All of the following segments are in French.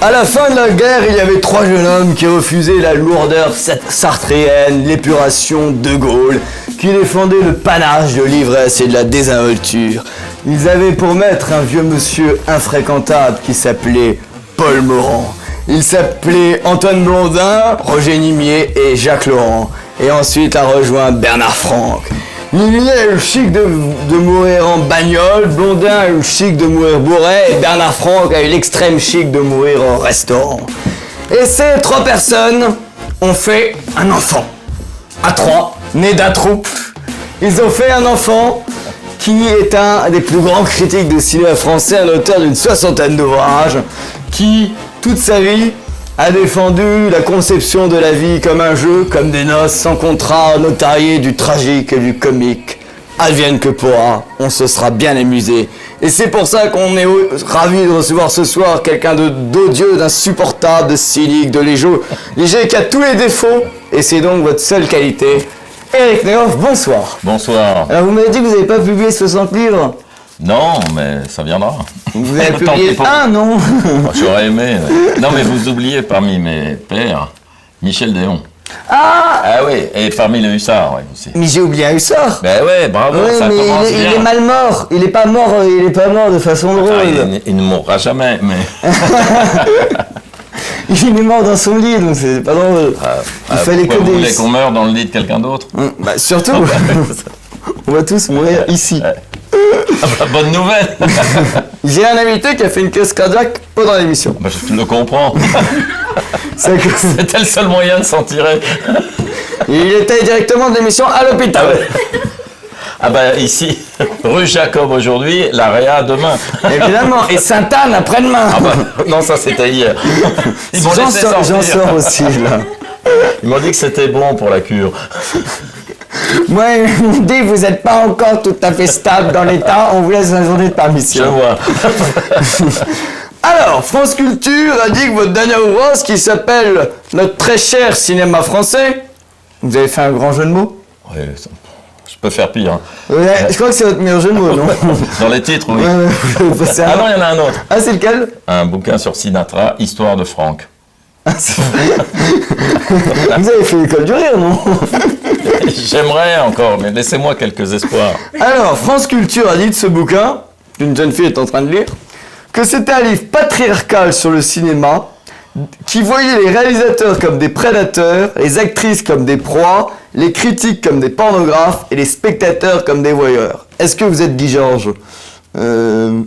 À la fin de la guerre, il y avait 3 jeunes hommes qui refusaient la lourdeur sartréenne, l'épuration de Gaulle, qui défendaient le panache de l'ivresse et de la désinvolture. Ils avaient pour maître un vieux monsieur infréquentable qui s'appelait Paul Morand. Il s'appelait Antoine Blondin, Roger Nimier et Jacques Laurent. Et ensuite a rejoint Bernard Franck. Nimier a eu le chic de mourir en bagnole, Blondin a eu le chic de mourir bourré, et Bernard Franck a eu l'extrême chic de mourir au restaurant. Et ces 3 personnes ont fait un enfant. À 3, né d'un troupe. Ils ont fait un enfant qui est un des plus grands critiques de cinéma français, un auteur d'une 60aine d'ouvrages, qui, toute sa vie, a défendu la conception de la vie comme un jeu, comme des noces sans contrat, notarié du tragique et du comique. Advienne que pourra, on se sera bien amusé. Et c'est pour ça qu'on est ravis de recevoir ce soir quelqu'un d'odieux, d'insupportable, de cynique, de léger qui a tous les défauts, et c'est donc votre seule qualité. Éric Nehoff, bonsoir. Bonsoir. Alors vous m'avez dit que vous n'avez pas publié 60 livres. Non, mais ça viendra. Vous avez publié un, non? J'aurais aimé. Ouais. Non, mais vous oubliez parmi mes pères, Michel Déon. Ah oui, et parmi les hussards, ouais, aussi. Mais j'ai oublié un hussard. Ben ouais, bravo, oui, ça mais commence bien. Il est mal mort. Il est pas mort de façon drôle. Il ne mourra jamais, mais... Il est mort dans son lit, donc c'est pas drôle. Il fallait que vous voulez qu'on meure dans le lit de quelqu'un d'autre? Bah surtout, on va tous mourir ici. Ouais. Bonne nouvelle. J'ai un invité qui a fait une crise cardiaque pendant l'émission. Bah, je le comprends. C'était le seul moyen de s'en tirer. Il était directement de l'émission à l'hôpital. Ah bah ici, rue Jacob aujourd'hui, la Réa demain. Évidemment, et Sainte-Anne après-demain. Ah bah, non, ça c'était hier. J'en sors aussi là. Ils m'ont dit que c'était bon pour la cure. Moi, ils m'ont dit, vous n'êtes pas encore tout à fait stable dans l'état, on vous laisse une journée de permission. Je vois. Alors, France Culture indique votre dernier ouvrage qui s'appelle Notre très cher cinéma français. Vous avez fait un grand jeu de mots? Oui, je peux faire pire. Hein. Ouais, je crois que c'est votre meilleur jeu de mots, non? Dans les titres, oui. Ouais, ah non, il y en a un autre. Ah, c'est lequel? Un bouquin sur Sinatra, Histoire de Franck. Ah, vous avez fait l'école du rire, non? J'aimerais encore, mais laissez-moi quelques espoirs. Alors, France Culture a dit de ce bouquin, qu'une jeune fille est en train de lire, que c'était un livre patriarcal sur le cinéma, qui voyait les réalisateurs comme des prédateurs, les actrices comme des proies, les critiques comme des pornographes et les spectateurs comme des voyeurs. Est-ce que vous êtes Guy Georges,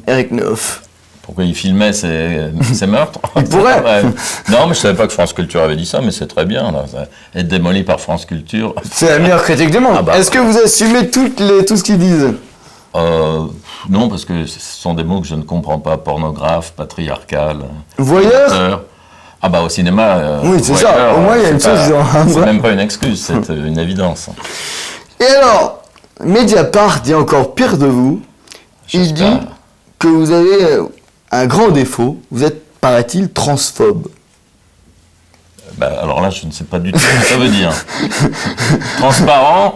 Éric Nehoff? Pourquoi il filmait ces meurtres? Il pourrait. Ouais. Non, mais je savais pas que France Culture avait dit ça, mais c'est très bien. Là. Être démoli par France Culture. C'est la meilleure critique du monde. Ah bah, est-ce que vous assumez tout ce qu'ils disent? Non, parce que ce sont des mots que je ne comprends pas. Pornographe, patriarcal. Voyeur? Ah bah au cinéma... oui, c'est ça. Au moins, il y a une chose... C'est même pas une excuse, c'est une évidence. Et alors, Mediapart dit encore pire de vous. Il dit que vous avez un grand défaut. Vous êtes, paraît-il, transphobe. Bah, alors là, je ne sais pas du tout ce que ça veut dire. Transparent?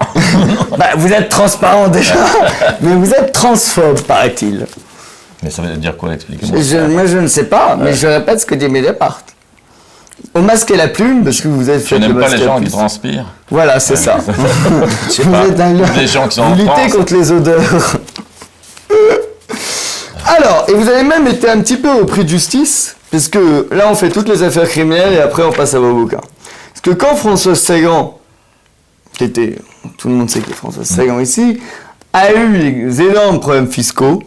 Bah, vous êtes transparent déjà, mais vous êtes transphobe, paraît-il. Mais ça veut dire quoi? Expliquez-moi. Moi, je ne sais pas, mais je répète ce que dit Mediapart. Au masque et la plume, parce que vous êtes fait je n'aime pas les gens qui transpirent. Voilà, c'est ça. Je sais pas. Les gens qui sont vous luttez contre les odeurs. Alors, et vous avez même été un petit peu au prix de justice, parce que là, on fait toutes les affaires criminelles et après, on passe à vos bouquins. Parce que quand Françoise Sagan, qui était, tout le monde sait qui est Françoise Sagan ici, a eu des énormes problèmes fiscaux,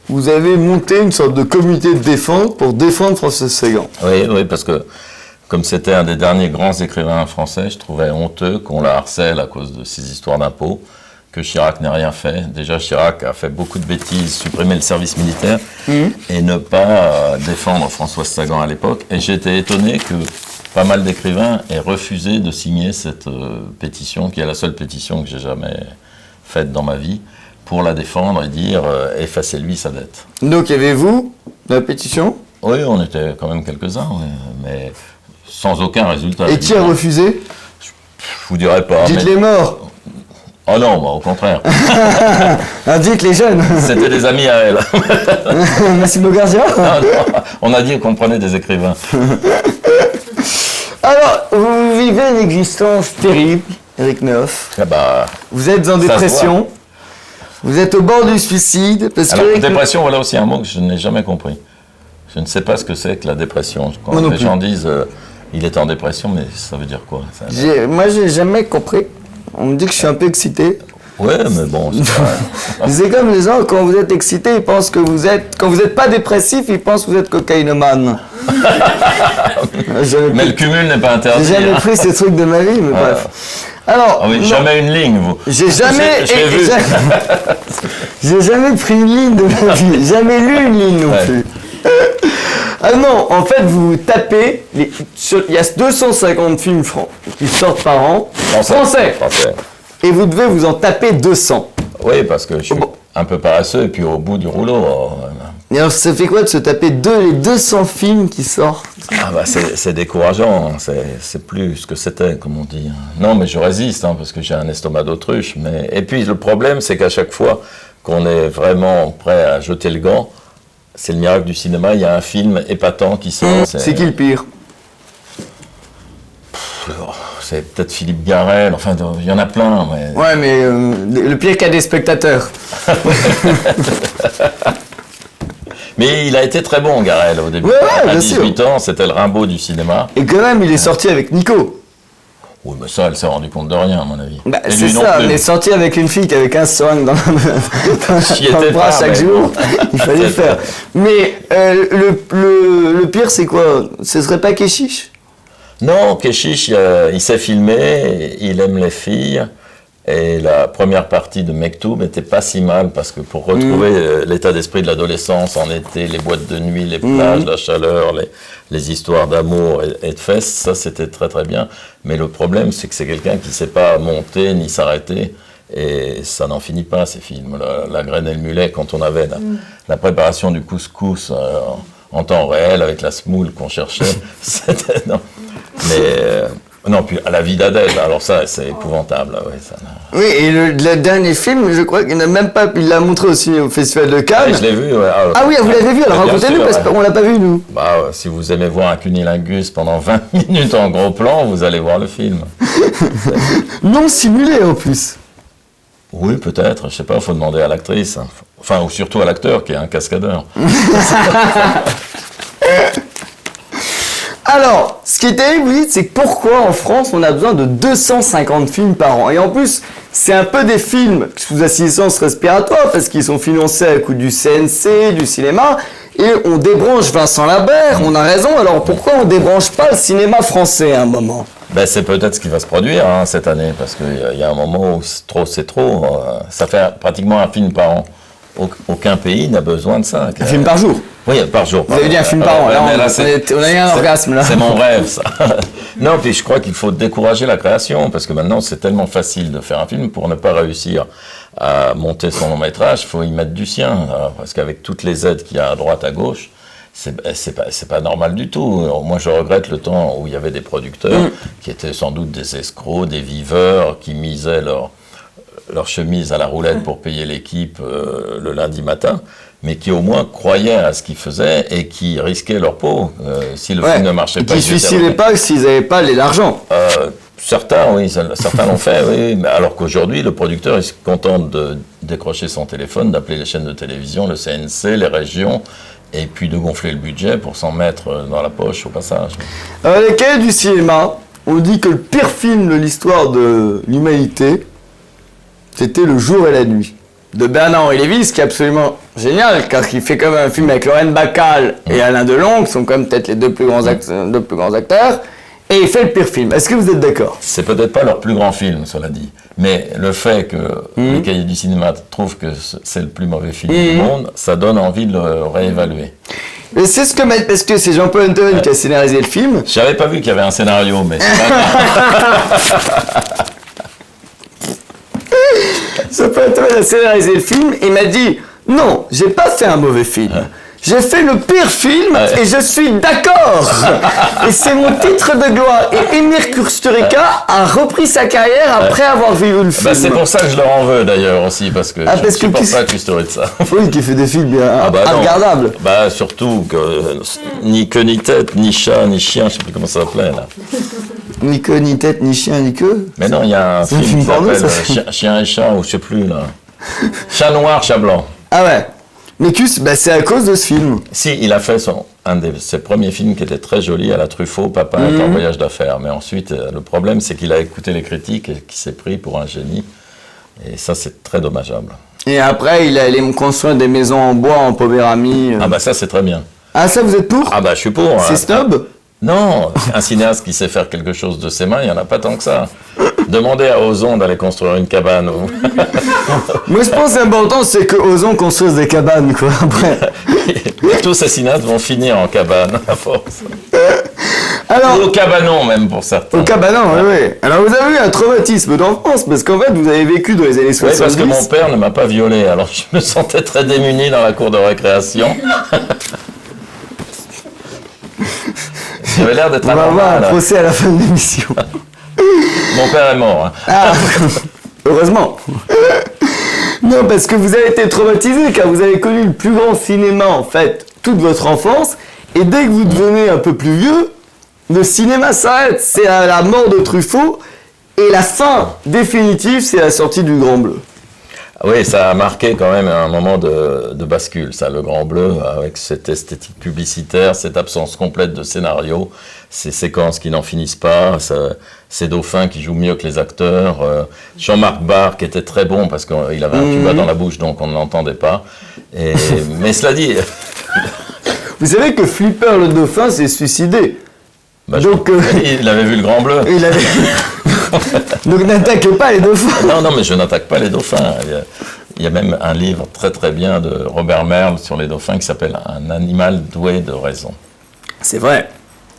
vous avez monté une sorte de comité de défense pour défendre Françoise Sagan. Oui, parce que comme c'était un des derniers grands écrivains français, je trouvais honteux qu'on la harcèle à cause de ces histoires d'impôts, que Chirac n'ait rien fait. Déjà, Chirac a fait beaucoup de bêtises, supprimer le service militaire et ne pas défendre Françoise Sagan à l'époque. Et j'ai été étonné que pas mal d'écrivains aient refusé de signer cette pétition, qui est la seule pétition que j'ai jamais faite dans ma vie, pour la défendre et dire effacez-lui sa dette. Donc, y avez-vous la pétition? Oui, on était quand même quelques-uns, mais sans aucun résultat. Et qui a refusé? Je vous dirais pas. Dites les morts. Oh non, bah, au contraire. Indique les jeunes. C'était des amis à elle. Massimo Gardia. Non, on a dit qu'on prenait des écrivains. Alors, vous vivez une existence terrible, Eric Neuf. Ah bah, Vous êtes en Ça se dépression. Vous êtes au bord du suicide. Parce alors, que dépression, voilà aussi un mot que je n'ai jamais compris. Je ne sais pas ce que c'est que la dépression. Quand Moi non les plus. gens disent il est en dépression, mais ça veut dire quoi ça? moi, j'ai jamais compris. On me dit que je suis un peu excité. Ouais, mais bon, c'est pas... C'est comme les gens, quand vous êtes excité, ils pensent que vous êtes... Quand vous n'êtes pas dépressif, ils pensent que vous êtes cocaïnomane. Mais le cumul n'est pas interdit. J'ai jamais hein. pris ces trucs de ma vie, mais bref. Alors, Ah oui, non, jamais une ligne, vous. j'ai jamais... J'ai vu. J'ai jamais pris une ligne de ma vie. Jamais lu une ligne non Ouais. plus. Ah non, en fait, vous tapez... Il y a 250 films qui sortent par an. Français. Et vous devez vous en taper 200. Oui, parce que je suis Bon. un peu paresseux, et puis au bout du rouleau... Et alors, ça fait quoi de se taper les 200 films qui sortent? Ah bah c'est décourageant, hein. C'est plus ce que c'était, comme on dit. Non, mais je résiste, hein, parce que j'ai un estomac d'autruche. Et puis le problème, c'est qu'à chaque fois qu'on est vraiment prêt à jeter le gant, c'est le miracle du cinéma, il y a un film épatant qui sort. C'est qui le pire? C'est peut-être Philippe Garrel, enfin il y en a plein. Mais... Ouais, mais le pire qu'il y a des spectateurs. Mais il a été très bon, Garrel, au début. Ouais, à bien 18 sûr. ans, c'était le Rimbaud du cinéma. Et quand même, il est sorti avec Nico. Oui, mais ça, elle s'est rendue compte de rien, à mon avis. Bah, Et c'est lui non ça, plus. mais sorti avec une fille qui avait 15 seringues dans J'y le étais bras pas, chaque mais jour, bon. il fallait le faire. Mais le pire, c'est quoi? Ce serait pas Keshish? Non, Keshish, il sait filmer, il aime les filles. Et la première partie de Mektoub n'était pas si mal, parce que pour retrouver l'état d'esprit de l'adolescence en été, les boîtes de nuit, les plages, la chaleur, les histoires d'amour et de fesses, ça c'était très très bien. Mais le problème, c'est que c'est quelqu'un qui ne sait pas monter ni s'arrêter. Et ça n'en finit pas, ces films. La graine et le mulet, quand on avait la préparation du couscous en temps réel, avec la semoule qu'on cherchait, c'était... Non. Mais... non, puis à la vie d'Adèle, alors ça, c'est épouvantable. Ouais, ça, Oui, et le dernier film, je crois qu'il n'a même pas... Il l'a montré aussi au Festival de Cannes. je l'ai vu, ouais. Ah oui, vous l'avez vu, alors Bien racontez-nous, sûr, parce ouais. qu'on l'a pas vu, nous. Bah, si vous aimez voir un cunilingus pendant 20 minutes en gros plan, vous allez voir le film. Non simulé, en plus. Oui, peut-être, je sais pas, il faut demander à l'actrice. Hein. Enfin, ou surtout à l'acteur, qui est un cascadeur. Alors, ce qui est terrible, vous dites, c'est que pourquoi en France on a besoin de 250 films par an? Et en plus, c'est un peu des films sous assistance respiratoire parce qu'ils sont financés à coup du CNC, du cinéma, et on débranche Vincent Labert, on a raison, alors pourquoi on débranche pas le cinéma français à un moment? Ben, c'est peut-être ce qui va se produire hein, cette année, parce qu'il y a un moment où c'est trop. Ça fait pratiquement un film par an. Aucun pays n'a besoin de ça. Un film par jour? Oui, par jour. Vous avez dit un film par an, là, mais on a eu un orgasme là. C'est mon rêve, ça. Non, puis je crois qu'il faut décourager la création, parce que maintenant c'est tellement facile de faire un film, pour ne pas réussir à monter son long métrage, il faut y mettre du sien, parce qu'avec toutes les aides qu'il y a à droite, à gauche, c'est pas normal du tout. Moi, je regrette le temps où il y avait des producteurs qui étaient sans doute des escrocs, des viveurs, qui misaient leur chemise à la roulette pour payer l'équipe le lundi matin, mais qui au moins croyaient à ce qu'ils faisaient et qui risquaient leur peau. Si le film ne marchait pas, Qui ne se suicidaient pas s'ils n'avaient pas l'argent. Certains, oui, certains l'ont fait, oui, mais alors qu'aujourd'hui, le producteur il se contente de décrocher son téléphone, d'appeler les chaînes de télévision, le CNC, les régions, et puis de gonfler le budget pour s'en mettre dans la poche au passage. Les cahiers du cinéma, on dit que le pire film de l'histoire de l'humanité, c'était Le jour et la nuit, de Bernard-Henri Lévy, ce qui est absolument génial, car il fait comme un film avec Lorraine Bacall et Alain Delon, qui sont comme peut-être les deux plus grands acteurs, et il fait le pire film. Est-ce que vous êtes d'accord? C'est peut-être pas leur plus grand film, cela dit, mais le fait que les cahiers du cinéma trouvent que c'est le plus mauvais film du monde, ça donne envie de le réévaluer. Et c'est ce que parce que c'est Jean-Paul Antoine qui a scénarisé le film. J'avais pas vu qu'il y avait un scénario, mais c'est pas grave. Jean-Paul Antoine a scénarisé le film et m'a dit non, j'ai pas fait un mauvais film. j'ai fait le pire film et je suis d'accord. Et c'est mon titre de gloire. Et Emir Kusturica a repris sa carrière après avoir vu le film. Bah, c'est pour ça que je leur en veux d'ailleurs aussi, parce que je ne supporte pas Kusturica. Oui, qui fait des films bien regardables. Bah surtout que ni queue ni tête, ni chat, ni chien, je sais plus comment ça s'appelait là. Ni queue, ni tête, ni chien, ni queue. Mais non, il y a un film qui s'appelle Chien et chat, ou je sais plus là. Chat noir, chat blanc. Ah ouais. Mais c'est à cause de ce film. Si, il a fait un de ses premiers films qui était très joli, à la Truffaut, Papa est en voyage d'affaires. Mais ensuite, le problème, c'est qu'il a écouté les critiques et qu'il s'est pris pour un génie. Et ça, c'est très dommageable. Et après, il allait me construire des maisons en bois en Poméranie. Ah bah ça, c'est très bien. Ah, ça, vous êtes pour? Ah bah je suis pour. C'est snob? Non, un cinéaste qui sait faire quelque chose de ses mains, il n'y en a pas tant que ça. Demandez à Ozon d'aller construire une cabane. Moi, je pense que c'est important, c'est que Ozon construise des cabanes, quoi. Après. Tous ces cinéastes vont finir en cabane, à force. Alors, ou au cabanon, même, pour certains. Au cabanon, oui. Alors, vous avez eu un traumatisme d'enfance, parce qu'en fait, vous avez vécu dans les années 70. Oui, parce que mon père ne m'a pas violé, alors je me sentais très démuni dans la cour de récréation. J'avais l'air d'être un On va avoir un procès à la fin de l'émission. Mon père est mort. Hein. Ah, heureusement. Non, parce que vous avez été traumatisé, car vous avez connu le plus grand cinéma, en fait, toute votre enfance. Et dès que vous devenez un peu plus vieux, le cinéma s'arrête. C'est à la mort de Truffaut. Et la fin définitive, c'est la sortie du Grand Bleu. Oui, ça a marqué quand même un moment de bascule, ça, le Grand Bleu, avec cette esthétique publicitaire, cette absence complète de scénario, ces séquences qui n'en finissent pas, ces dauphins qui jouent mieux que les acteurs, Jean-Marc Barr qui était très bon parce qu'il avait un tuba dans la bouche, donc on ne l'entendait pas. Mais cela dit... Vous savez que Flipper le dauphin s'est suicidé. Bah, donc, il avait vu le Grand Bleu. Il avait... Donc n'attaquez pas les dauphins. Non, mais je n'attaque pas les dauphins. Il y a même un livre très très bien de Robert Merle sur les dauphins qui s'appelle « Un animal doué de raison ». C'est vrai.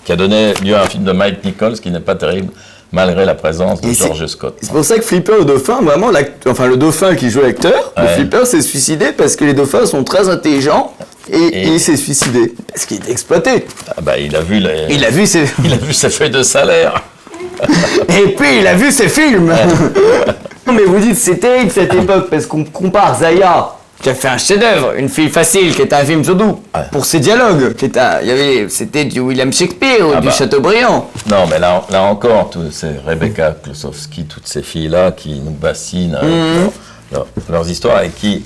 Qui a donné lieu à un film de Mike Nichols qui n'est pas terrible, malgré la présence de George Scott. C'est pour ça que Flipper le dauphin, vraiment, le dauphin qui joue l'acteur, le Flipper s'est suicidé parce que les dauphins sont très intelligents. Et il s'est suicidé parce qu'il était exploité. Ah bah il a vu ses feuilles de salaire. Et puis il a vu ses films. Non mais vous dites c'est terrible cette époque parce qu'on compare Zaya qui a fait un chef-d'œuvre, Une fille facile qui est un film surtout pour ses dialogues, c'était du William Shakespeare ou du Chateaubriand. Non mais là encore, c'est Rebecca Klosowski, toutes ces filles là qui nous bassinent leurs histoires et qui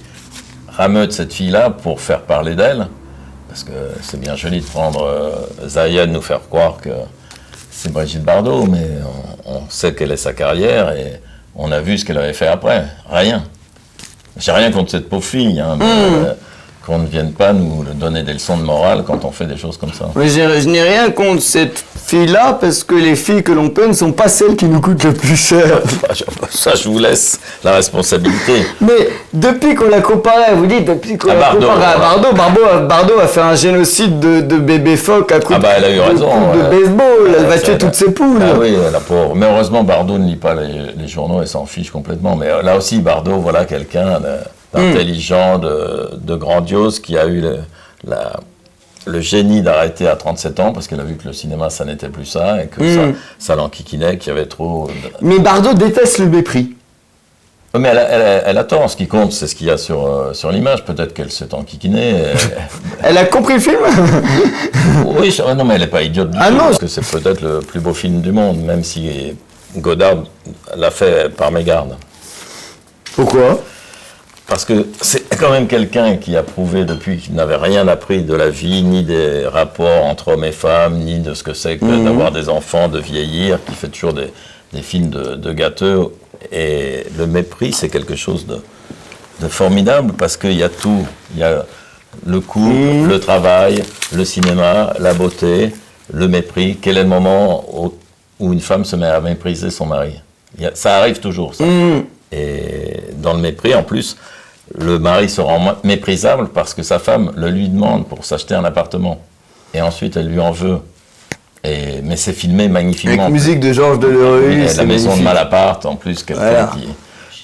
rameutent cette fille-là pour faire parler d'elle, parce que c'est bien joli de prendre Zaya, de nous faire croire que c'est Brigitte Bardot, mais on sait quelle est sa carrière et on a vu ce qu'elle avait fait après. Rien. J'ai rien contre cette pauvre fille, hein, mais qu'on ne vienne pas nous donner des leçons de morale quand on fait des choses comme ça. Mais je n'ai rien contre cette fille-là, parce que les filles que l'on peine ne sont pas celles qui nous coûtent le plus cher. Ça, je vous laisse la responsabilité. Mais depuis qu'on l'a comparé, vous dites, depuis qu'on l'a comparé à Bardot a fait un génocide de bébés phoques à coups elle a eu raison, de baseball, elle va tuer toutes ses poules. Ah oui, la pauvre. Mais heureusement, Bardot ne lit pas les journaux, elle s'en fiche complètement. Mais là aussi, Bardot, voilà quelqu'un d'intelligent, de grandiose, qui a eu le génie d'arrêter à 37 ans, parce qu'elle a vu que le cinéma, ça n'était plus ça, et que ça l'enquiquinait, qu'il y avait trop... Mais Bardot déteste le mépris. Mais elle a tort, ce qui compte, c'est ce qu'il y a sur l'image. Peut-être qu'elle s'est enquiquinée. Elle a compris le film. Oui, non, mais elle n'est pas idiote du tout, parce que c'est peut-être le plus beau film du monde, même si Godard l'a fait par mégarde. Pourquoi ? Parce que c'est quand même quelqu'un qui a prouvé depuis qu'il n'avait rien appris de la vie, ni des rapports entre hommes et femmes, ni de ce que c'est que d'avoir des enfants, de vieillir, qui fait toujours des films de gâteux. Et le mépris, c'est quelque chose de formidable, parce qu'il y a tout. Il y a le couple, le travail, le cinéma, la beauté, le mépris. Quel est le moment où une femme se met à mépriser son mari ? Ça arrive toujours, ça. Et dans le mépris, en plus, le mari se rend méprisable parce que sa femme le lui demande pour s'acheter un appartement. Et ensuite, elle lui en veut. Mais c'est filmé magnifiquement. Avec musique de Georges Delerue. La maison de Malaparte, en plus, quelqu'un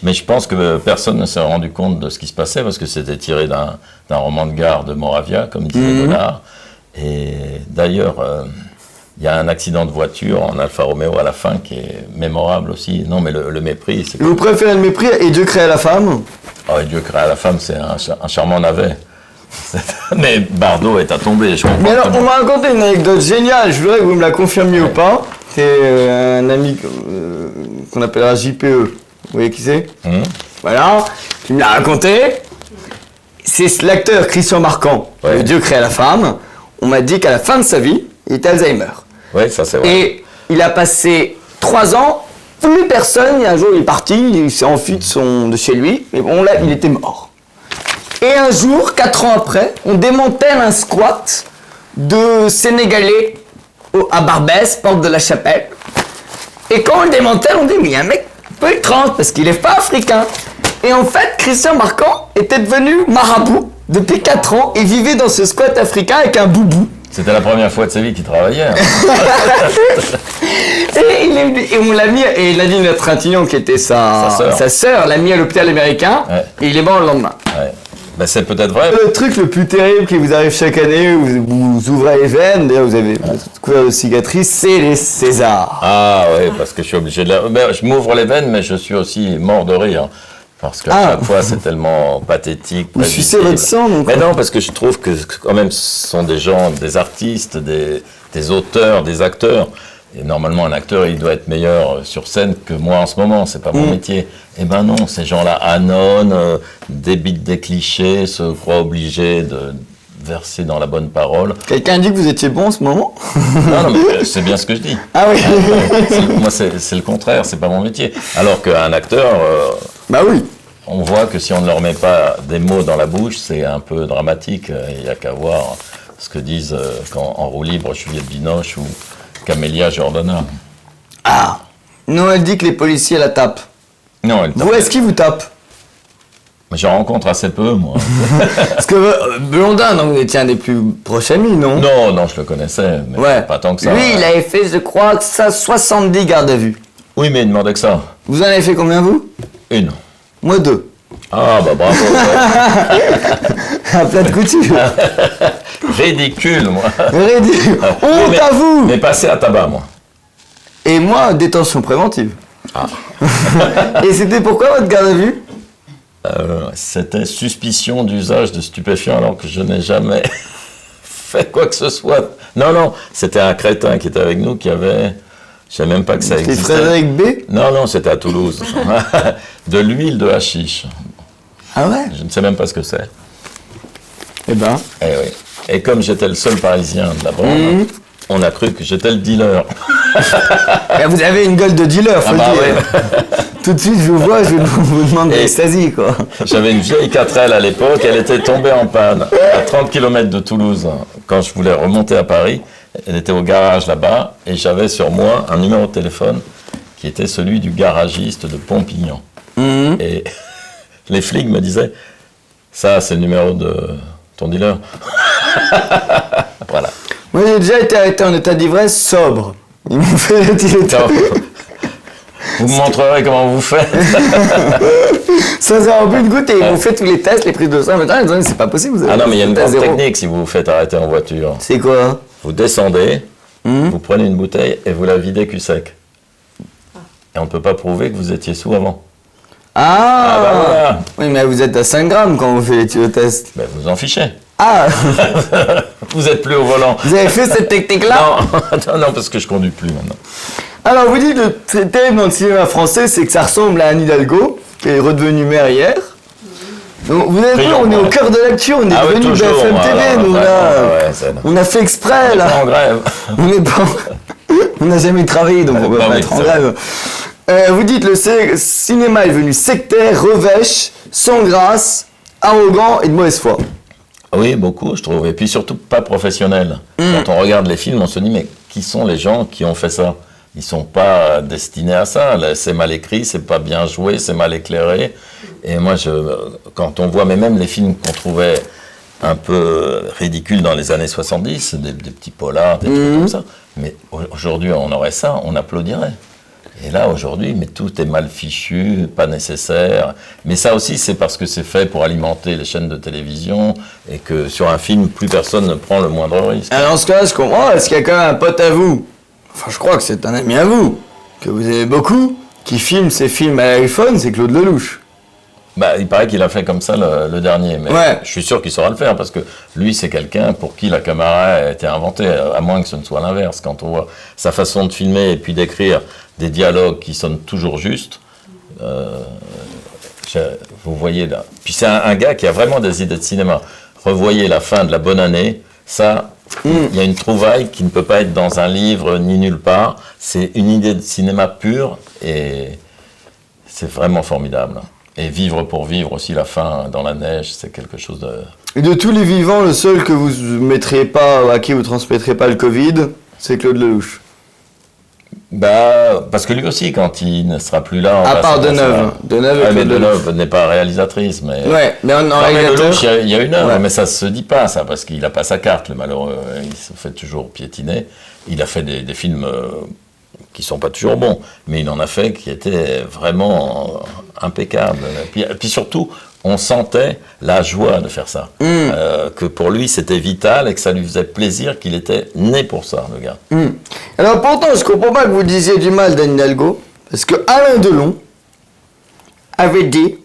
Mais je pense que personne ne s'est rendu compte de ce qui se passait parce que c'était tiré d'un roman de gare de Moravia, comme disait Bonnard. Et d'ailleurs, il y a un accident de voiture en Alfa Romeo à la fin qui est mémorable aussi. Non, mais le mépris, c'est... Vous préférez le mépris et Dieu créa la femme? Oh, et Dieu créa la femme, c'est un charmant navet. Mais Bardot est à tomber, je comprends. Mais alors, on m'a raconté une anecdote géniale, je voudrais que vous me la confirmiez ou pas. C'est un ami qu'on appellera JPE. Vous voyez qui c'est? Voilà, qui me l'a raconté. C'est l'acteur Christian Marquand, Dieu créa la femme. On m'a dit qu'à la fin de sa vie, il était Alzheimer. Oui, ça c'est vrai. Et il a passé 3 ans, plus personne, et un jour il est parti, il s'est enfui de chez lui, mais bon là, il était mort. Et un jour, 4 ans après, on démantèle un squat de Sénégalais à Barbès, porte de la Chapelle. Et quand on le démantèle, on dit, mais il y a un mec peu étrange, parce qu'il n'est pas africain. Et en fait, Christian Marquand était devenu marabout depuis 4 ans et vivait dans ce squat africain avec un boubou. C'était la première fois de sa vie qu'il travaillait. Et on l'a mis, et Nadine Trintignant, qui était sa sœur, l'a mis à l'hôpital américain, et il est mort le lendemain. Ouais. Ben c'est peut-être vrai. Le truc le plus terrible qui vous arrive chaque année, où vous ouvrez les veines, d'ailleurs vous avez couvert de cicatrices, c'est les Césars. Ah oui, parce que je suis obligé de je m'ouvre les veines, mais je suis aussi mort de rire. Parce qu'à chaque fois, c'est tellement pathétique. Vous sucez votre sang, donc. Mais non, parce que je trouve que quand même, ce sont des gens, des artistes, des auteurs, des acteurs. Et normalement, un acteur, il doit être meilleur sur scène que moi en ce moment. C'est pas mon métier. Eh ben non, ces gens-là annonnent, débitent des clichés, se croient obligés de verser dans la bonne parole. Quelqu'un dit que vous étiez bon en ce moment? Non, mais c'est bien ce que je dis. Ah oui. Moi, c'est le contraire, c'est pas mon métier. Alors qu'un acteur, bah oui. On voit que si on ne leur met pas des mots dans la bouche, c'est un peu dramatique. Il n'y a qu'à voir ce que disent en roue libre Juliette Binoche ou Camélia Jordana. Ah. Non, elle dit que les policiers la tapent. Non, elle tape. Vous, est-ce qu'ils vous tapent? J'en rencontre assez peu, moi. Parce que Blondin, donc, vous étiez un des plus proches amis, non? Non, je le connaissais, mais pas tant que ça. Lui, il avait fait, je crois, que ça, 70 gardes à vue. Oui, mais il demandait que ça. Vous en avez fait combien, vous? 1. Moi, 2. Ah, bah bravo. Un plat de couture. Ridicule, moi. Ridicule. Honte à vous. Mais passé à tabac, moi. Et moi, détention préventive. Ah. Et c'était pourquoi votre garde à vue? C'était suspicion d'usage de stupéfiants alors que je n'ai jamais fait quoi que ce soit. Non, c'était un crétin qui était avec nous qui avait... Je ne savais même pas que ça existait. C'était Frédéric B? Non, c'était à Toulouse. De l'huile de hashish. Ah ouais? Je ne sais même pas ce que c'est. Eh ben. Eh oui. Et comme j'étais le seul Parisien de la bande, on a cru que j'étais le dealer. Et vous avez une gueule de dealer, faut le dire. Ouais. Tout de suite, je vous vois, je vous demande de l'ecstasy, quoi. J'avais une vieille 4L à l'époque, elle était tombée en panne à 30 km de Toulouse. Quand je voulais remonter à Paris, elle était au garage là-bas, et j'avais sur moi un numéro de téléphone qui était celui du garagiste de Pompignan. Et les flics me disaient, ça c'est le numéro de ton dealer. Voilà. Moi j'ai déjà été arrêté en état d'ivresse sobre. Ils m'ont fait retirer. Vous me montrerez comment vous faites. Sans avoir bu de goutte, et ils m'ont fait tous les tests, les prises de sang, maintenant ils ont dit c'est pas possible. Vous avez non, mais il y a une grande 0. technique si vous vous faites arrêter en voiture. C'est quoi? Vous descendez, vous prenez une bouteille et vous la videz cul sec. Et on ne peut pas prouver que vous étiez sous avant. Ah, bah voilà. Oui, mais vous êtes à 5 grammes quand vous faites les tests. Ben, vous en fichez. Ah. Vous êtes plus au volant. Vous avez fait cette technique-là? Non, parce que je conduis plus maintenant. Alors, vous dites le thème dans le cinéma français, c'est que ça ressemble à Anne Hidalgo, qui est redevenue maire hier. Donc, vous avez vu, on est au cœur de l'actu, on est devenu BFM TV, nous, là. On a fait exprès, là. On est en grève. On n'est pas... On n'a jamais travaillé, donc on ne peut pas être en grève. Vous dites le cinéma est devenu sectaire, revêche, sans grâce, arrogant et de mauvaise foi. Oui, beaucoup, je trouve. Et puis surtout pas professionnel. Quand on regarde les films, on se dit, mais qui sont les gens qui ont fait ça? Ils ne sont pas destinés à ça. C'est mal écrit, c'est pas bien joué, c'est mal éclairé. Et moi, quand on voit, mais même les films qu'on trouvait un peu ridicules dans les années 70, des petits polars, des trucs comme ça. Mais aujourd'hui, on aurait ça, on applaudirait. Et là, aujourd'hui, mais tout est mal fichu, pas nécessaire. Mais ça aussi, c'est parce que c'est fait pour alimenter les chaînes de télévision et que sur un film, plus personne ne prend le moindre risque. Alors, dans ce cas-là, je comprends. Est-ce qu'il y a quand même un pote à vous, enfin, je crois que c'est un ami à vous, que vous aimez beaucoup, qui filme ses films à l'iPhone, c'est Claude Lelouch. Bah, il paraît qu'il a fait comme ça le dernier, mais Ouais. je suis sûr qu'il saura le faire parce que lui, c'est quelqu'un pour qui la caméra a été inventée, à moins que ce ne soit l'inverse. Quand on voit sa façon de filmer et puis d'écrire des dialogues qui sonnent toujours justes, vous voyez là. Puis c'est un gars qui a vraiment des idées de cinéma. Revoyez la fin de La Bonne Année, ça, il y a une trouvaille qui ne peut pas être dans un livre ni nulle part. C'est une idée de cinéma pure et c'est vraiment formidable. Et Vivre pour vivre aussi, la fin dans la neige, c'est quelque chose de... Et de tous les vivants, le seul que vous mettriez pas, à qui vous transmettrez pas le Covid, c'est Claude Lelouch. Bah, parce que lui aussi, quand il ne sera plus là... À part Deneuve. Deneuve et Ouais, mais Claude Lelouch. Deneuve n'est pas réalisatrice, mais... Ouais, mais en Non, mais réalisateur... Lelouch, il y a une œuvre, Ouais. mais ça se dit pas, ça, parce qu'il n'a pas sa carte, le malheureux. Il se fait toujours piétiner. Il a fait des films qui sont pas toujours bons, mais il en a fait qui étaient vraiment impeccables. Puis surtout, on sentait la joie de faire ça. Que pour lui, c'était vital et que ça lui faisait plaisir, qu'il était né pour ça, le gars. Alors pourtant, je comprends pas que vous disiez du mal d'Anne Hidalgo, parce que Alain Delon avait dit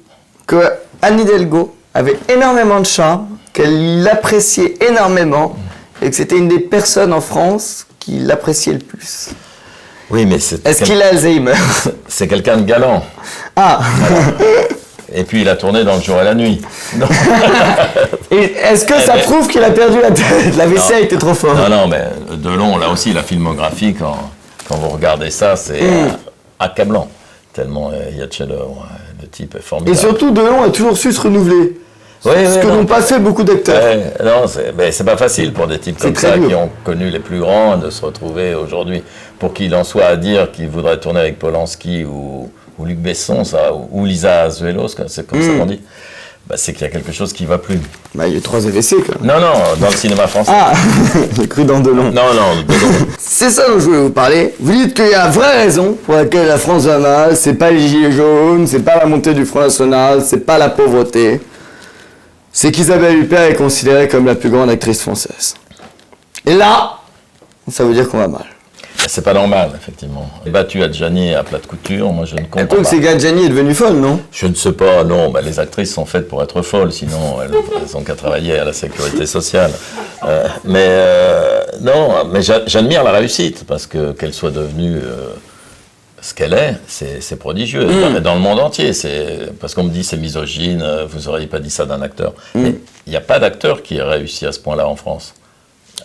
que Anne Hidalgo avait énormément de charme, qu'elle l'appréciait énormément, et que c'était une des personnes en France qui l'appréciait le plus. Oui, mais c'est Est-ce qu'il a Alzheimer? c'est quelqu'un de galant. Ah. Et puis il a tourné dans Le Jour et la Nuit. Non, Et est-ce que ça prouve qu'il a perdu la tête? La WC a été trop forte. non, mais Delon, là aussi, la filmographie, quand vous regardez ça, c'est accablant. Tellement il y a de chefs-d'œuvre. Le type est Et formidable. surtout, Delon a toujours su se renouveler. Oui, Ce que non. n'ont pas fait beaucoup d'acteurs. Ouais, non, c'est pas facile pour des types C'est comme très ça dur. qui ont connu les plus grands de se retrouver aujourd'hui. Pour qu'il en soit à dire qu'il voudrait tourner avec Polanski ou Luc Besson, ça, ou Lisa Azuelos, c'est comme ça qu'on dit, bah, c'est qu'il y a quelque chose qui va plus. Bah, il y a eu 3 AVC quand même. Non, non, dans le cinéma français. Ah. J'ai cru dans Delon. Non, non, Delon. C'est ça dont je voulais vous parler. Vous dites qu'il y a une vraie raison pour laquelle la France va mal, c'est pas les gilets jaunes, c'est pas la montée du Front National, c'est pas la pauvreté. C'est qu'Isabelle Huppert est considérée comme la plus grande actrice française. Et là, ça veut dire qu'on va mal. C'est pas normal, effectivement. Battu à Gianni à plat de couture, moi je ne Et comprends donc, pas. c'est Gadjani est devenue folle, non? Je ne sais pas, non, bah, les actrices sont faites pour être folles, sinon elles n'ont qu'à travailler à la sécurité sociale. Non, mais j'admire la réussite, parce que qu'elle soit devenue ce qu'elle est, c'est prodigieux. Dans le monde entier, parce qu'on me dit c'est misogyne, vous n'auriez pas dit ça d'un acteur. Mais il n'y a pas d'acteur qui ait réussi à ce point-là en France.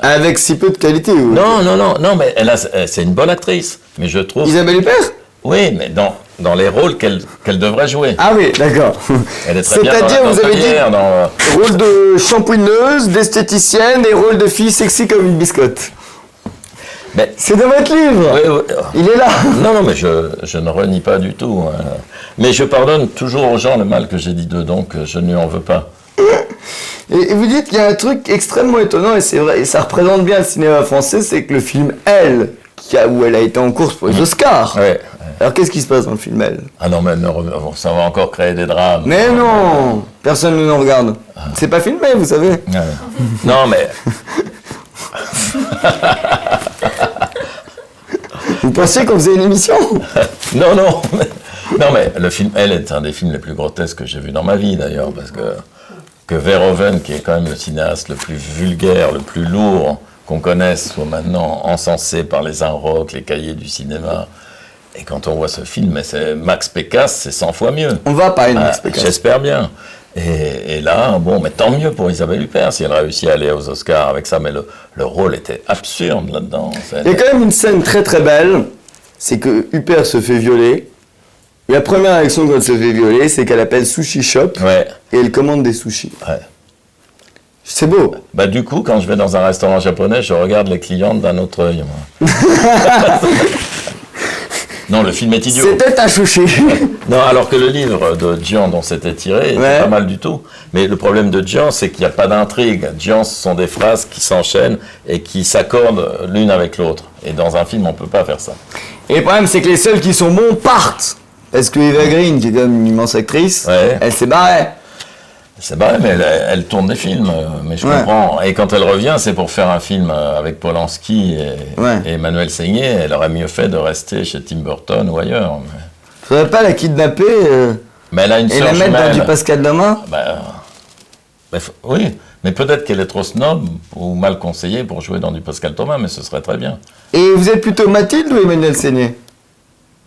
Avec si peu de qualité, ou... Non, mais c'est une bonne actrice. Mais je trouve... Isabelle Huppert? Oui, mais dans les rôles qu'elle devrait jouer. Ah oui, d'accord. Elle est très bien dans C'est-à-dire, la vous avez dit Tonnelière, dans... rôle de shampooineuse, d'esthéticienne et rôle de fille sexy comme une biscotte. Mais, C'est dans votre livre. oui. Il est là. Non, mais je ne renie pas du tout. Hein. Mais je pardonne toujours aux gens le mal que j'ai dit d'eux, donc je ne lui en veux pas. Et vous dites qu'il y a un truc extrêmement étonnant, et c'est vrai, et ça représente bien le cinéma français, c'est que le film Elle, où elle a été en course pour les Oscars. Ouais. Alors qu'est-ce qui se passe dans le film Elle? Ah non, mais ça va encore créer des drames. Mais non, personne ne nous regarde. C'est pas filmé, vous savez. Ouais. Non, mais... Vous pensiez qu'on faisait une émission? Non, mais le film Elle est un des films les plus grotesques que j'ai vu dans ma vie, d'ailleurs, parce que Verhoeven, qui est quand même le cinéaste le plus vulgaire, le plus lourd qu'on connaisse, soit maintenant encensé par les Inrocks, les cahiers du cinéma. Et quand on voit ce film, mais c'est Max Pécasse, c'est 100 fois mieux. On va parler de Max Pécasse. J'espère bien. Et là, bon, mais tant mieux pour Isabelle Huppert si elle réussit à aller aux Oscars avec ça, mais le rôle était absurde là-dedans. Il y a quand même une scène très très belle, c'est que Huppert se fait violer. Et la première réaction quand elle se fait violer, c'est qu'elle appelle Sushi Shop Ouais, et elle commande des sushis. ouais. C'est beau. Bah du coup, quand je vais dans un restaurant japonais, je regarde les clientes d'un autre œil, moi. Non, le film est idiot. C'était un sushi. Non, alors que le livre de Gian dont c'était tiré était Ouais. pas mal du tout. Mais le problème de Gian, c'est qu'il n'y a pas d'intrigue. Gian, ce sont des phrases qui s'enchaînent et qui s'accordent l'une avec l'autre. Et dans un film, on ne peut pas faire ça. Et le problème, c'est que les seuls qui sont bons partent. Parce que Eva Green, qui est quand même une immense actrice, Ouais. elle s'est barrée. C'est vrai, mais elle tourne des films, mais je comprends. Et quand elle revient, c'est pour faire un film avec Polanski et Emmanuel Seigné. Elle aurait mieux fait de rester chez Tim Burton ou ailleurs. Faudrait pas la kidnapper Mais elle a une et sœur la mettre dans jumelle. du Pascal Lama? Oui, mais peut-être qu'elle est trop snob ou mal conseillée pour jouer dans du Pascal Thomas, mais ce serait très bien. Et vous êtes plutôt Mathilde ou Emmanuel Seigné?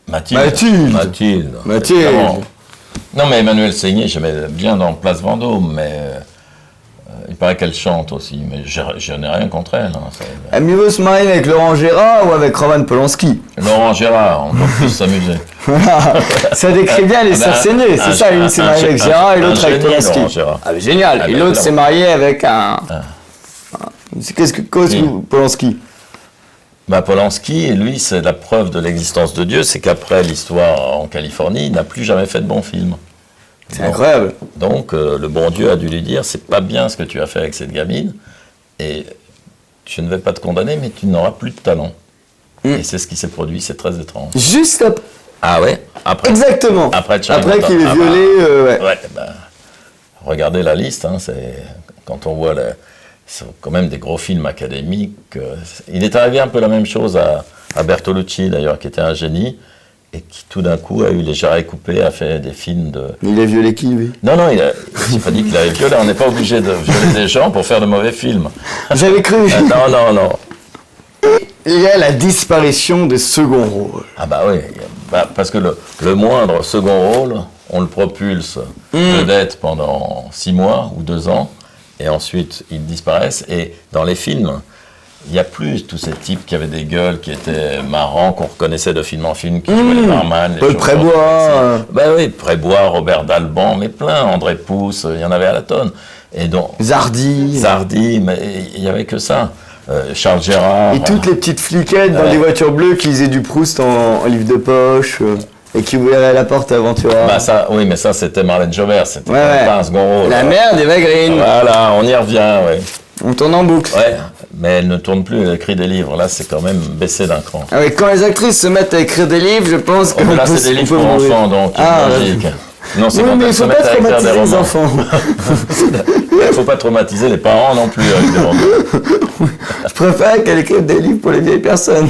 Mathilde. Mathilde. Non, mais Emmanuel Seigné, j'aimais bien dans Place Vendôme, mais il paraît qu'elle chante aussi, mais je n'ai rien contre elle. Hein, Elle mieux vaut se marier avec Laurent Gérard ou avec Roman Polanski? Laurent Gérard, on peut plus s'amuser. Voilà, ça décrit bien les sœurs Seigné, c'est ça, une s'est mariée avec Gérard et l'autre avec Polanski. Ah mais génial, et l'autre s'est marié avec un... Qu'est-ce que cause Polanski? Polanski, lui, c'est la preuve de l'existence de Dieu, c'est qu'après l'histoire en Californie, il n'a plus jamais fait de bons films. C'est incroyable. Donc, le bon Dieu a dû lui dire, c'est pas bien ce que tu as fait avec cette gamine, et je ne vais pas te condamner, mais tu n'auras plus de talent. Et c'est ce qui s'est produit, c'est très étrange. Juste après. Ah ouais? Après. Exactement. Après qu'il ait violé. Regardez la liste, hein, quand on voit c'est quand même des gros films académiques. Il est arrivé un peu la même chose à Bertolucci, d'ailleurs, qui était un génie, et qui tout d'un coup a eu les jarrets coupés, a fait des films de... Il a violé qui, lui? Non, j'ai pas dit qu'il avait violé, on n'est pas obligé de violer des gens pour faire de mauvais films. J'avais cru. Non. Il y a la disparition des seconds rôles. Ah bah oui, parce que le moindre second rôle, on le propulse vedette pendant 6 mois ou 2 ans, et ensuite ils disparaissent. Et dans les films, il n'y a plus tous ces types qui avaient des gueules, qui étaient marrants, qu'on reconnaissait de film en film, qui jouaient les barman, Paul Prébois. Oui, Prébois, Robert Dalban, mais plein, André Pousse, il y en avait à la tonne. Et donc, Zardy, mais il n'y avait que ça. Charles Gérard. Et toutes les petites fliquettes dans des voitures bleues qui lisaient du Proust en livre de poche et qui ouvraient la porte à Ventura. Oui, mais ça c'était Marlène Jobert, c'était pas un second rôle. La mère d'Eva Green. Voilà, on y revient, oui. On tourne en boucle. Ouais, mais elle ne tourne plus, elle écrit des livres. Là, c'est quand même baissé d'un cran. Ah oui, quand les actrices se mettent à écrire des livres, je pense que... Là, c'est des livres pour enfants, donc logique. Non, c'est mais il ne faut pas traumatiser les enfants. Il ne faut pas traumatiser les parents non plus avec des romans. Je préfère qu'elle écrive des livres pour les vieilles personnes.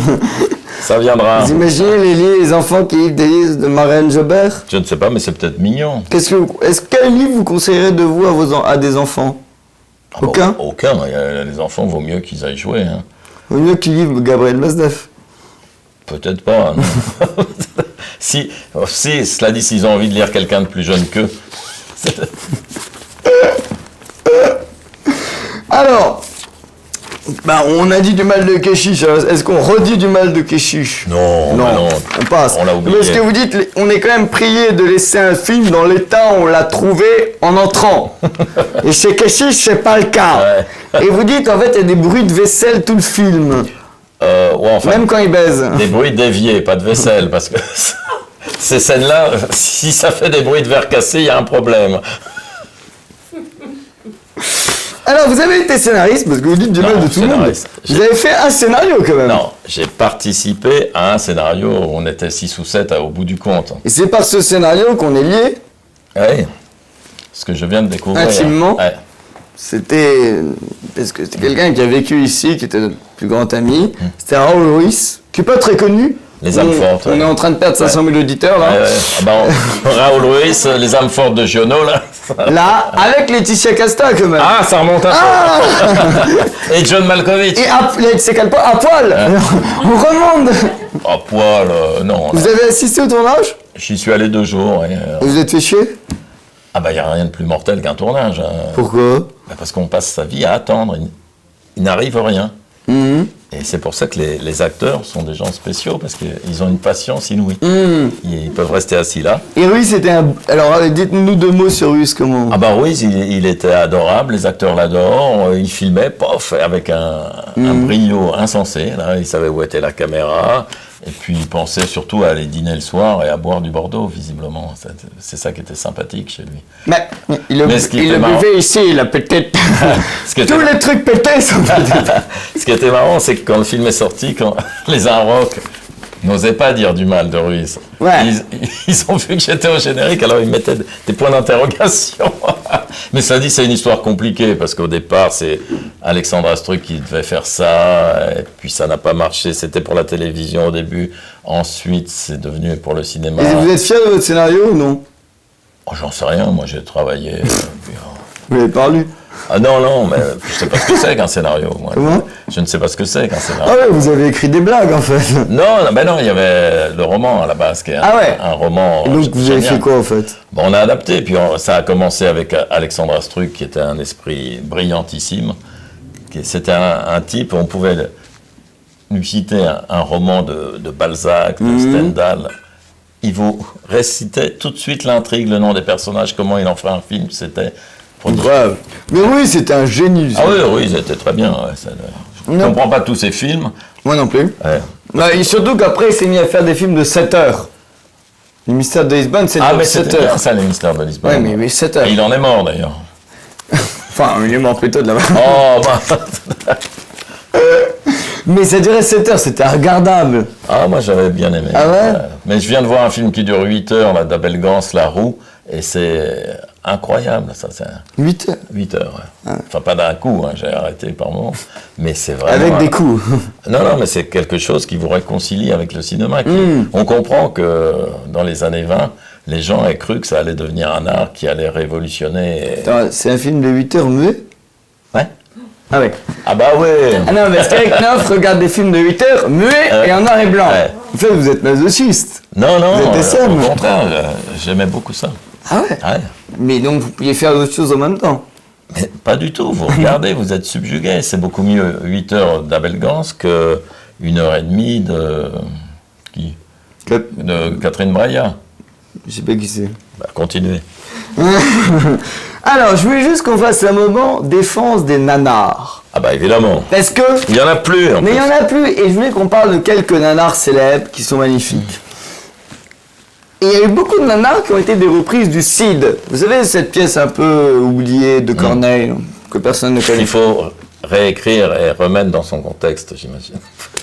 Ça viendra. Vous imaginez les enfants qui lisent des livres de Marlène Jobert? Je ne sais pas, mais c'est peut-être mignon. Quel livre vous conseillerez de vous à des enfants? Aucun? Aucun. Les enfants, vaut mieux qu'ils aillent jouer. Hein. Vaut mieux qu'ils lisent Gabriel Maznev. Peut-être pas. si, cela dit, s'ils ont envie de lire quelqu'un de plus jeune qu'eux. Alors, on a dit du mal de Keshish. Est-ce qu'on redit du mal de Keshish? Non. On passe. On l'a oublié. Mais ce que vous dites, on est quand même prié de laisser un film dans l'état où on l'a trouvé en entrant. Et chez Keshish, c'est pas le cas. Ouais. Et vous dites, en fait, il y a des bruits de vaisselle tout le film. Même quand il baise. Des bruits déviés, pas de vaisselle, parce que ces scènes-là, si ça fait des bruits de verre cassé, il y a un problème. Alors, vous avez été scénariste, parce que vous dites du mal de tout le monde. Vous avez fait un scénario quand même. Non, j'ai participé à un scénario où on était 6 ou 7 au bout du compte. Et c'est par ce scénario qu'on est lié? Oui, ce que je viens de découvrir. Intimement? Ouais. C'était... Parce que c'était quelqu'un qui a vécu ici, qui était notre plus grand ami. C'était Raoul Ruiz, qui n'est pas très connu. Les âmes fortes. On est en train de perdre 500 000 auditeurs, là. Raoul Ruiz, les âmes fortes de Giono, là. Là, avec Laetitia Casta, quand même. Ah, ça remonte un peu. Et John Malkovich. Et Laetitia Casta, à poil. On remonte. À poil, non. Vous avez assisté au tournage? J'y suis allé 2 jours. Et vous êtes fait chier? Ah il n'y a rien de plus mortel qu'un tournage. Pourquoi? Parce qu'on passe sa vie à attendre. Il n'arrive rien. Et c'est pour ça que les acteurs sont des gens spéciaux, parce qu'ils ont une patience inouïe. Ils peuvent rester assis là. Et Ruiz, c'était un... Alors, dites-nous 2 mots sur Ruiz, comment... Ruiz, il était adorable, les acteurs l'adorent, il filmait, avec un brio insensé, là, il savait où était la caméra, et puis il pensait surtout à aller dîner le soir et à boire du Bordeaux, visiblement. C'est ça qui était sympathique chez lui. Mais il le buvait ici, il a peut-être... Tous les trucs pétés sont pétés. Ce qui était marrant, c'est que quand le film est sorti, quand les Inrocks n'osaient pas dire du mal de Ruiz. Ouais. Ils ont vu que j'étais au générique, alors ils mettaient des points d'interrogation. Mais ça dit, c'est une histoire compliquée, parce qu'au départ, c'est Alexandre Astruc qui devait faire ça, et puis ça n'a pas marché. C'était pour la télévision au début. Ensuite, c'est devenu pour le cinéma. Et vous êtes fier de votre scénario ou non? Oh, j'en sais rien, moi j'ai travaillé. Vous l'avez pas lu? Ah non, mais je sais pas ce que c'est qu'un scénario. Moi. Comment? Je ne sais pas ce que c'est qu'un scénario. Ah ouais, vous avez écrit des blagues en fait. Non, il y avait le roman à la base, qui est un roman. Et donc vous avez fait quoi en fait? Bon, on a adapté, puis ça a commencé avec Alexandre Astruc, qui était un esprit brillantissime. C'était un type, on pouvait lui citer un roman de Balzac, de Stendhal. Il vous récitait tout de suite l'intrigue, le nom des personnages, comment il en ferait un film, c'était... Grave. Mais oui, c'était un génie. Ah oui, c'était très bien. Ouais, je ne comprends pas tous ces films. Moi non plus. Ouais. Bah, et surtout qu'après, il s'est mis à faire des films de 7 heures. Les Mystères de Lisbonne, c'est de 7 heures. Bien ça, les Mystères de Lisbonne. Ouais, mais 7 heures. Et il en est mort, d'ailleurs. Enfin, il est mort plutôt de là-bas. Oh, bah... Mais ça durait 7 heures, c'était regardable. Ah, moi, j'avais bien aimé. Ah ouais? Mais je viens de voir un film qui dure 8 heures, là, d'Abel Gans, La Roue, et c'est incroyable, ça. 8 heures? 8 heures, ouais. Ah. Enfin, pas d'un coup, hein, j'ai arrêté par moment, mais c'est vraiment... Avec des coups. Non, mais c'est quelque chose qui vous réconcilie avec le cinéma. On comprend que dans les années 20, les gens aient cru que ça allait devenir un art qui allait révolutionner. Attends, c'est un film de 8 heures muet? Ouais. Ah ouais. Ah bah ouais. Ah non, parce qu'Eric Neuf regarde des films de 8 heures muets et en noir et blanc. Ouais. En fait, vous êtes masochiste. Non, Vous êtes SM. au contraire, j'aimais beaucoup ça. Ah ouais? Ouais. Mais donc, vous pouviez faire d'autres choses en même temps? Mais pas du tout, vous regardez, vous êtes subjugué. C'est beaucoup mieux 8 heures d'Abel Gans que 1h30 de... Qui? De Catherine Breillat. Je sais pas qui c'est. Bah, continuez. Alors, je voulais juste qu'on fasse un moment défense des nanars. Ah bah évidemment. Parce que... Il y en a plus. Mais il n'y en a plus, et je voulais qu'on parle de quelques nanars célèbres qui sont magnifiques. Et il y a eu beaucoup de nanars qui ont été des reprises du Cid. Vous savez, cette pièce un peu oubliée de Corneille, que personne ne connaît. Il faut réécrire et remettre dans son contexte, j'imagine.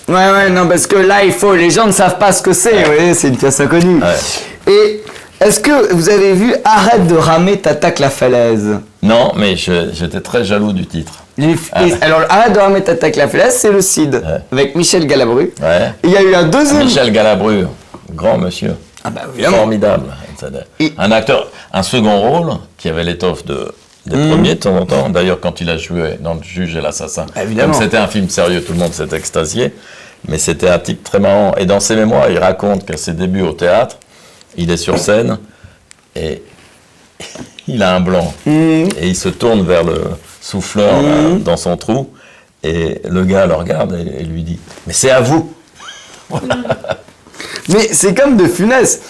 Ouais, non, parce que là, les gens ne savent pas ce que c'est, vous voyez, c'est une pièce inconnue. Ouais. Et est-ce que vous avez vu Arrête de ramer, t'attaques la falaise? Non, mais j'étais très jaloux du titre. Alors, Arrête de ramer, t'attaques la falaise, c'est le Cid, avec Michel Galabru. Ouais. Et il y a eu un deuxième... Michel Galabru, grand monsieur. Ah bah évidemment. Formidable. Un acteur, un second rôle qui avait l'étoffe des premiers de temps en temps. D'ailleurs, quand il a joué dans Le Juge et l'Assassin, Évidemment. comme c'était un film sérieux, tout le monde s'est extasié. Mais c'était un type très marrant. Et dans ses mémoires, il raconte qu'à ses débuts au théâtre, il est sur scène et il a un blanc. Et il se tourne vers le souffleur dans son trou. Et le gars le regarde et lui dit « Mais c'est à vous !» Mais c'est comme De Funès.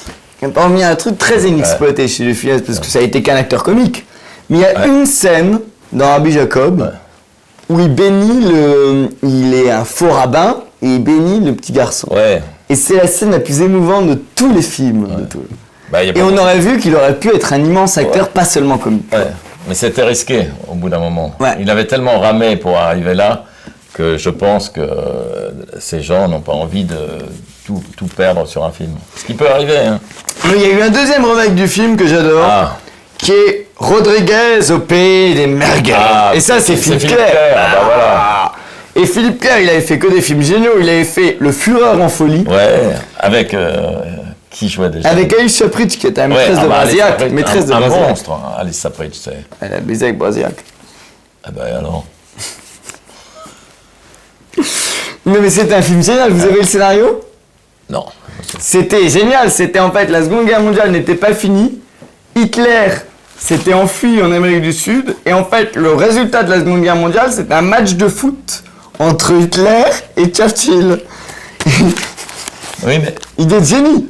Parmi il y a un truc très inexploité chez De Funès, parce que ça a été qu'un acteur comique. Mais il y a une scène dans Rabbi Jacob où il bénit il est un faux rabbin et il bénit le petit garçon. Ouais. Et c'est la scène la plus émouvante de tous les films. De tout. Bah, et on aurait vu qu'il aurait pu être un immense acteur, pas seulement comique. Ouais. Mais c'était risqué au bout d'un moment. Ouais. Il avait tellement ramé pour arriver là que je pense que ces gens n'ont pas envie de tout perdre sur un film. Ce qui peut arriver. Hein. Mais il y a eu un deuxième remake du film que j'adore, qui est Rodriguez au pays des merguez. Et ça, c'est Philippe Clair. Ah, bah voilà. Et Philippe Clair, il avait fait que des films géniaux. Il avait fait Le Führer en folie. Ouais, avec... qui jouait déjà? Avec Alice Sapritch, qui était la maîtresse de Brasillac. Maîtresse de Brasillac. Un monstre, hein, Alice Sapritch, c'est... Elle a baisé avec Brasillac. Ah ben alors... Mais c'était un film génial. Vous avez le scénario? Non. C'était génial. C'était en fait, la Seconde Guerre mondiale n'était pas finie. Hitler s'était enfui en Amérique du Sud. Et en fait, le résultat de la Seconde Guerre mondiale, c'était un match de foot entre Hitler et Churchill. Oui, mais... Idée de génie.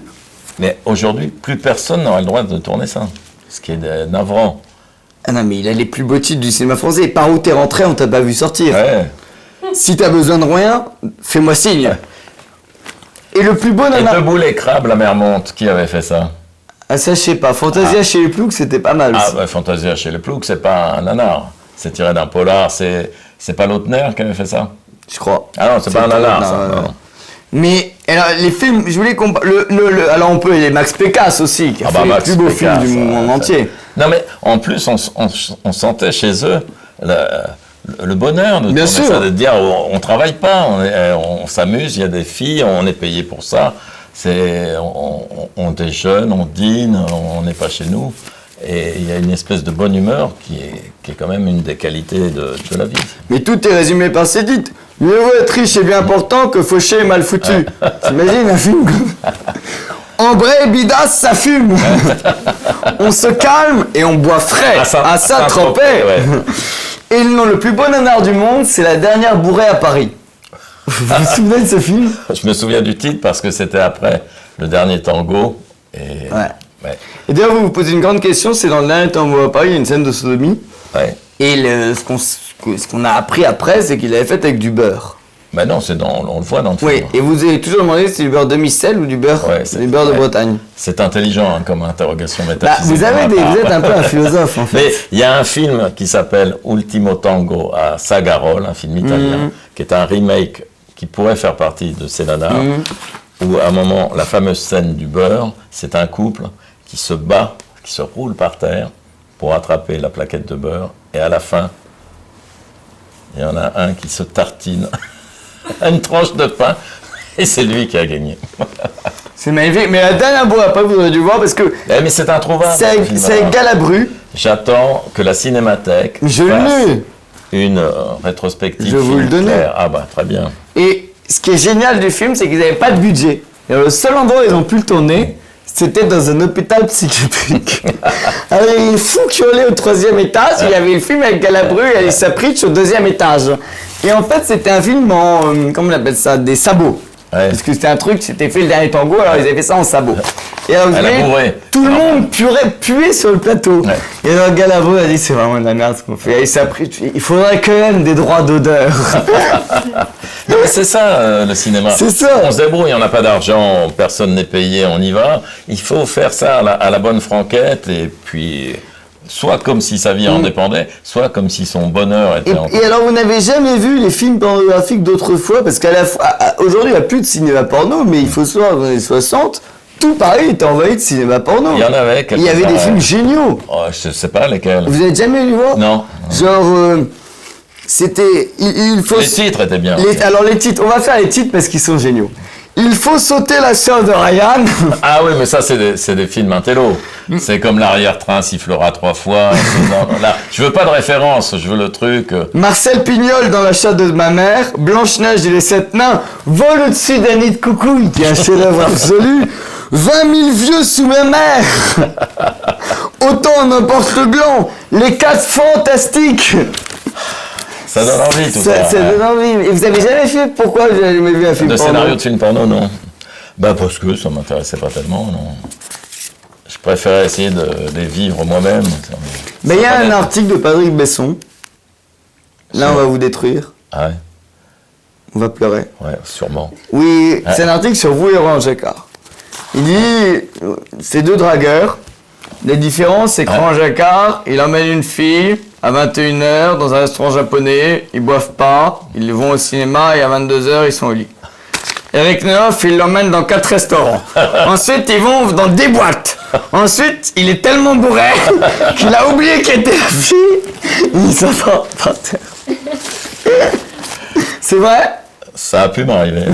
Mais aujourd'hui, plus personne n'aurait le droit de tourner ça. Ce qui est navrant. Ah non, mais il a les plus beaux titres du cinéma français. Par où t'es rentré, on t'a pas vu sortir. Ouais. Si t'as besoin de rien, fais-moi signe. Ouais. Et le plus beau nanar... Et Debout les crabes, la mer monte, qui avait fait ça? Ah ça, je sais pas. Fantasia chez les Ploucs, c'était pas mal aussi. Ah bah, Fantasia chez les Ploucs, c'est pas un nanar. C'est tiré d'un polar, c'est pas Lautner qui avait fait ça? Je crois. Ah non, c'est pas un nanar, ça. Non. Mais Et alors, les films, je voulais comparer. Alors, on peut. Il y a Max Pécasse aussi, qui a fait les Max plus beaux Pécasse, films du monde entier. Non, mais en plus, on sentait chez eux le bonheur de Bien tourner sûr. ça, de dire on travaille pas, on s'amuse, il y a des filles, on est payé pour ça. On déjeune, on dîne, on n'est pas chez nous. Et il y a une espèce de bonne humeur qui est quand même une des qualités de la vie. Mais tout est résumé par ces dites. Mieux vaut être riche et bien portant que fauché et mal foutu. T'imagines un film comme Ambré et Bidas, ça fume. On se calme et on boit frais. À Saint-Tropez. Ouais. Et non, le plus beau nanar du monde, c'est La dernière bourrée à Paris. Vous vous souvenez de ce film? Je me souviens du titre parce que c'était après Le Dernier Tango. Et, ouais. Et d'ailleurs, vous vous posez une grande question, c'est dans Le dernier tango à Paris, il y a une scène de sodomie. Ouais. Et ce qu'on a appris après, c'est qu'il l'avait fait avec du beurre. Ben non, on le voit dans le film. Oui, et vous avez toujours demandé si c'est du beurre demi-sel ou du beurre, du beurre de Bretagne. C'est intelligent comme interrogation métaphysique. Vous êtes un peu un philosophe en fait. Mais il y a un film qui s'appelle Ultimo Tango à Sagarol, un film italien, qui est un remake qui pourrait faire partie de ces nanars, où à un moment, la fameuse scène du beurre, c'est un couple qui se bat, qui se roule par terre pour attraper la plaquette de beurre, et à la fin, il y en a un qui se tartine une tranche de pain, et c'est lui qui a gagné. C'est magnifique, mais la dernière bourrée après, vous aurez dû voir parce que. Mais c'est introuvable. C'est avec Galabru. J'attends que la Cinémathèque Je fasse l'ai. une rétrospective. Je vous le donne. Ah bah très bien. Et ce qui est génial du film, c'est qu'ils n'avaient pas de budget. Et le seul endroit où ils ont pu le tourner, c'était dans un hôpital psychiatrique. Alors il y a une fou qui hurlait au 3e étage, il y avait le film avec Galabru et Alice Sapritch au 2e étage. Et en fait, c'était un film en, comment on appelle ça, des sabots. Ouais. Parce que c'était un truc, c'était fait Le Dernier Tango, alors ils avaient fait ça en sabots. Et alors, vous Elle a voyez, bourré. tout le monde puait sur le plateau. Ouais. Et alors Galabru a dit, c'est vraiment de la merde ce qu'on fait. Alice Sapritch, il faudrait quand même des droits d'auteur. Non, mais c'est ça le cinéma. C'est ça. On se débrouille, on n'a pas d'argent, personne n'est payé, on y va. Il faut faire ça à la bonne franquette et puis soit comme si sa vie en dépendait, soit comme si son bonheur était en Et alors, vous n'avez jamais vu les films pornographiques d'autrefois? Parce aujourd'hui, il n'y a plus de cinéma porno, mais il faut se voir, dans les années 60, tout Paris était envahi de cinéma porno. Il y en avait quelques-uns. Il y avait des films géniaux. Oh, je ne sais pas lesquels. Vous n'avez jamais vu voir? Non. Genre, c'était... Il faut... Les titres étaient bien. Alors, les titres, on va faire les titres parce qu'ils sont géniaux. Il faut sauter la sœur de Ryan. Ah oui, mais ça, c'est des films intello. C'est comme l'arrière-train sifflera 3 fois. Là, je veux pas de référence, je veux le truc. Marcel Pignol dans La chatte de ma mère. Blanche-Neige et les 7 nains. Vol au-dessus d'un nid de coucouille, qui est un chef-d'œuvre absolu. 20 000 vieux sous ma mère. Autant n'importe blanc. Les 4 fantastiques. Ça donne envie, tout ça. Ça donne envie. Et vous avez jamais fait? Pourquoi vous avez jamais vu un film De porno? scénario de film porno, non. Bah parce que ça m'intéressait pas tellement, non. Je préférais essayer de les vivre moi-même. Mais il y a un article de Patrick Besson. Là, on va vous détruire. Ah ouais, On va pleurer. ouais, sûrement. Oui, c'est un article sur vous et Roland Jacquard. Il dit, c'est 2 dragueurs. La différence, c'est que Roland Jacquard, il emmène une fille à 21h dans un restaurant japonais, ils boivent pas, ils vont au cinéma et à 22h, ils sont au lit. Eric Nehoff, il l'emmène dans 4 restaurants. Ensuite, ils vont dans des boîtes. Ensuite, il est tellement bourré qu'il a oublié qui était la fille. Il s'entend par terre. C'est vrai? Ça a pu m'arriver.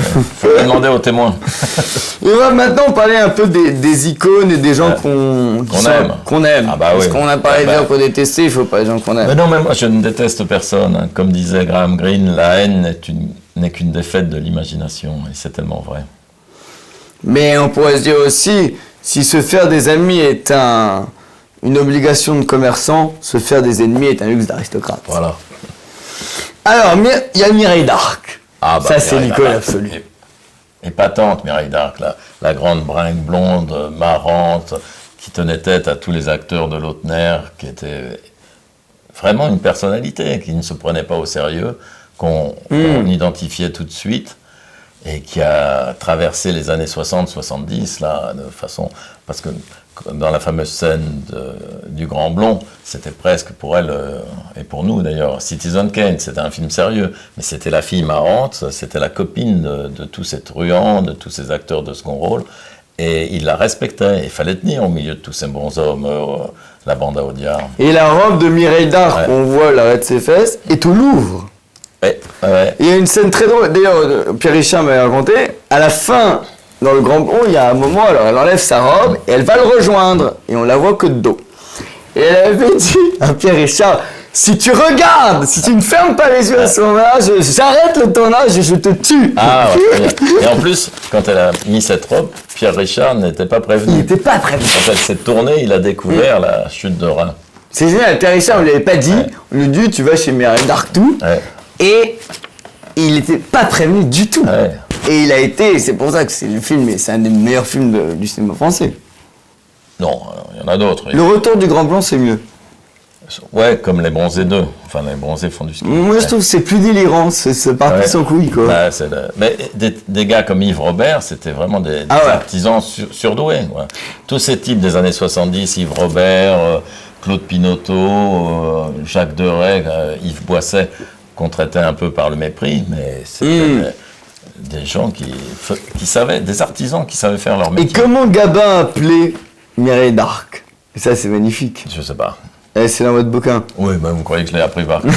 Faut demander aux témoins. Et on va maintenant parler un peu des icônes et des gens qu'on aime. Qu'on aime. Ah bah Parce oui. qu'on a parlé Ah des bah. gens qu'on détestait, il faut pas les gens qu'on aime. Mais non, mais moi je ne déteste personne. Hein. Comme disait Graham Greene, la haine n'est qu'une défaite de l'imagination. Et c'est tellement vrai. Mais on pourrait se dire aussi, si se faire des amis est une obligation de commerçant, se faire des ennemis est un luxe d'aristocrate. Voilà. Alors, il y a Mireille d'Arc. Ah, bah, Ça, c'est Mireille l'icône d'Arc. absolue. Épatante, Mireille d'Arc, la grande bringue blonde, marrante, qui tenait tête à tous les acteurs de Lautner, qui était vraiment une personnalité, qui ne se prenait pas au sérieux, qu'on identifiait tout de suite. et qui a traversé les années 60-70, là, de façon... Parce que dans la fameuse scène du Grand Blond, c'était presque pour elle, et pour nous d'ailleurs, Citizen Kane, c'était un film sérieux, mais c'était la fille marrante, c'était la copine de tous ces truands, de tous ces acteurs de second rôle, et il la respectait, il fallait tenir au milieu de tous ces bons hommes, la bande à Audiard. Et la robe de Mireille d'Arc, qu'on voit l'arrêt de ses fesses, est au Louvre. Ouais, ouais. Il y a une scène très drôle, d'ailleurs, Pierre Richard m'avait raconté, à la fin, dans le Grand Blond, il y a un moment, alors elle enlève sa robe et elle va le rejoindre, et on la voit que de dos. Et elle avait dit à Pierre Richard, si tu regardes, si tu ne fermes pas les yeux à ce moment-là, j'arrête le tournage et je te tue. Ah ouais, et en plus, quand elle a mis cette robe, Pierre Richard n'était pas prévenu. Il n'était pas prévenu. Quand elle s'est tournée, il a découvert la chute de rein. C'est génial, Pierre Richard, on ne lui avait pas dit, on lui a dit, tu vas chez Mireille d'Arc tout, et il n'était pas prévenu du tout. Ouais. Et il a été, c'est pour ça que c'est le film, et c'est un des meilleurs films du cinéma français. Non, il y en a d'autres. Le Retour du Grand Blond, c'est mieux. Ouais, comme Les Bronzés 2. Enfin, Les Bronzés font du ski. Moi, je trouve que c'est plus délirant, c'est pas plus sans couille, quoi. Bah, mais des gars comme Yves Robert, c'était vraiment des artisans surdoués. Ouais. Tous ces types des années 70, Yves Robert, Claude Pinoteau, Jacques Deray, Yves Boisset, qu'on traitait un peu par le mépris, mais c'était des gens qui savaient, des artisans qui savaient faire leur métier. Et comment Gabin appelait Mireille d'Arc? Et ça, c'est magnifique. Je sais pas. C'est dans votre bouquin. Oui, bah, vous croyez que je l'ai appris par cœur.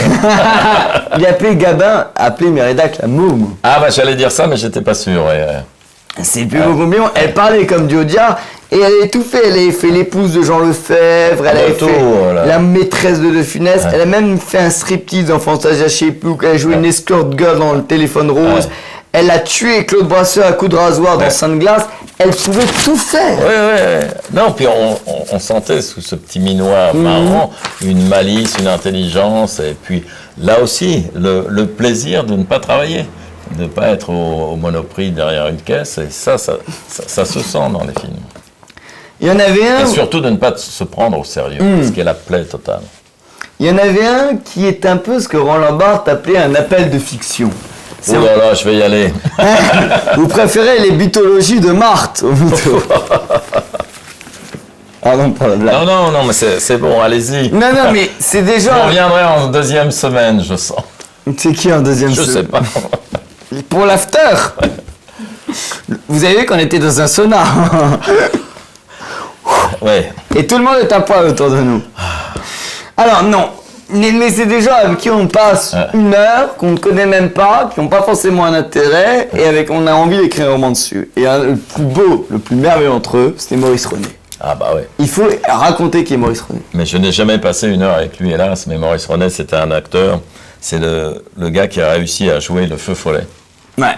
Il appelait Gabin, appelait Mireille d'Arc la môme. Ah bah j'allais dire ça, mais j'étais pas sûr. C'est plus beaucoup mieux. Elle parlait comme du Audiard, et elle avait tout fait. Elle avait fait l'épouse de Jean Lefebvre, elle avait fait la maîtresse de De Funès, elle a même fait un striptease dans Fantasia chez Plouc, elle a joué une escort girl dans Le Téléphone Rose, elle a tué Claude Brasseur à coups de rasoir dans Sainte-Glace, elle pouvait tout faire. Oui. Non, puis on sentait sous ce petit minois marrant une malice, une intelligence, et puis là aussi, le plaisir de ne pas travailler. De ne pas être au Monoprix derrière une caisse, et ça se sent dans les films. Il y en avait un... Et surtout de ne pas se prendre au sérieux, ce qui est la plaie totale. Il y en avait un qui est un peu ce que Roland Barthes appelait un appel de fiction. Oh là là, je vais y aller. Vous préférez les mythologies de Marthe au mytho. Ah non, pas la blague. Non, mais c'est bon, allez-y. Non, mais c'est déjà... Je reviendrai en deuxième semaine, je sens. C'est qui en deuxième semaine? Je sais pas. Pour l'after. Vous avez vu qu'on était dans un sauna. Ouais. Et tout le monde est à poil autour de nous. Alors non, mais c'est des gens avec qui on passe une heure, qu'on ne connaît même pas, qui n'ont pas forcément un intérêt, et on a envie d'écrire un roman dessus. Et le plus beau, le plus merveilleux entre eux, c'était Maurice René. Ah bah ouais. Il faut raconter qui est Maurice René. Mais je n'ai jamais passé une heure avec lui, hélas, mais Maurice René, c'était un acteur. C'est le gars qui a réussi à jouer le Feu follet. Ouais.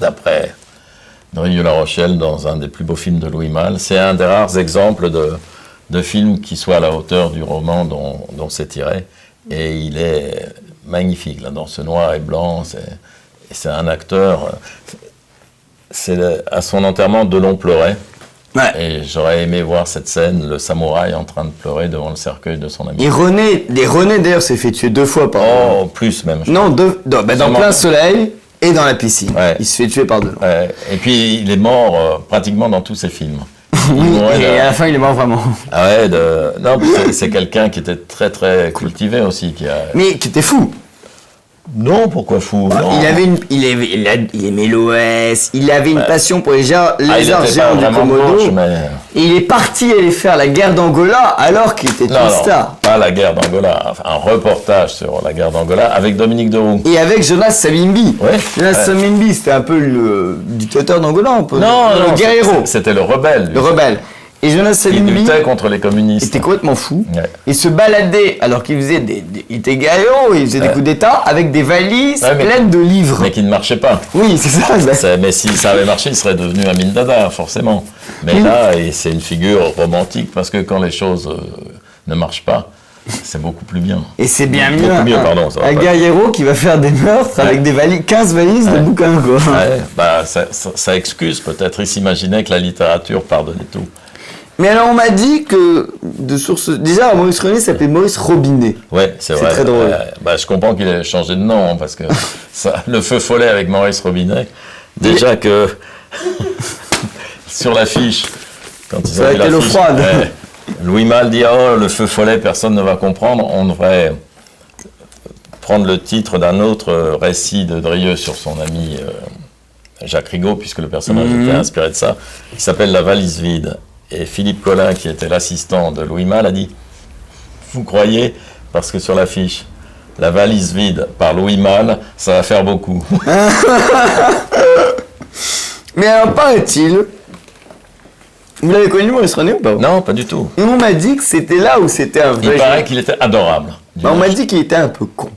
D'après Drieux-La Rochelle, dans un des plus beaux films de Louis Malle. C'est un des rares exemples de films qui soit à la hauteur du roman dont c'est tiré. Et il est magnifique, là, dans ce noir et blanc. C'est un acteur. À son enterrement, Delon pleurait. Ouais. Et j'aurais aimé voir cette scène, le samouraï en train de pleurer devant le cercueil de son ami. Et René d'ailleurs s'est fait tuer 2 fois par... Oh, plus même. Non, dans Plein Soleil et dans la piscine. Ouais. Il se fait tuer par Delon. Ouais. Et puis il est mort pratiquement dans tous ses films. Oui, et à la fin il est mort vraiment. Ah ouais, non, c'est quelqu'un qui était très très cultivé aussi. Mais qui était fou. Non, pourquoi fou? Non. Il aimait l'OS, il avait une passion pour les lézards géants du Komodo. Et il est parti aller faire la guerre d'Angola alors qu'il était une star. Pas la guerre d'Angola, enfin, un reportage sur la guerre d'Angola avec Dominique Deroux. Et avec Jonas Savimbi. Ouais. Jonas Savimbi, c'était un peu le dictateur d'Angola, un peu. Non, le guerriero. C'était le rebelle. Le rebelle. Et Jonas Savimbi il luttait contre les communistes. était complètement fou. Ouais. Il se baladait, alors qu'il faisait il était guerrier, il faisait des coups d'état, avec des valises pleines de livres. Mais qui ne marchaient pas. Oui, c'est ça. Mais si ça avait marché, il serait devenu Amin Dada, forcément. Mais là, c'est une figure romantique, parce que quand les choses ne marchent pas, c'est beaucoup plus bien. Et c'est bien mieux. Beaucoup mieux, pardon. Un guerriero qui va faire des meurtres avec des 15 valises de bouquins, quoi. Ouais, bah, ça excuse peut-être. Il s'imaginait que la littérature pardonnait tout. Mais alors, on m'a dit que, de sources... Déjà, Maurice René s'appelait Maurice Robinet. Ouais, c'est vrai. C'est très drôle. Bah, je comprends qu'il ait changé de nom, parce que le Feu follet avec Maurice Robinet, Déjà que sur l'affiche, quand ils Ça ont a vu été l'eau l'affiche, froide. Louis Malle dit oh le feu follet, personne ne va comprendre. On devrait prendre le titre d'un autre récit de Drieux sur son ami Jacques Rigaud, puisque le personnage était inspiré de ça. Il s'appelle La valise vide. Et Philippe Collin, qui était l'assistant de Louis Malle, a dit vous croyez, parce que sur l'affiche, La valise vide par Louis Malle, ça va faire beaucoup. Mais alors, paraît-il, vous l'avez connu, Maurice René, ou pas? Non, pas du tout. Et on m'a dit que c'était là où c'était un vrai Il paraît jeu. qu'il était adorable. Bah, on m'a dit qu'il était un peu con.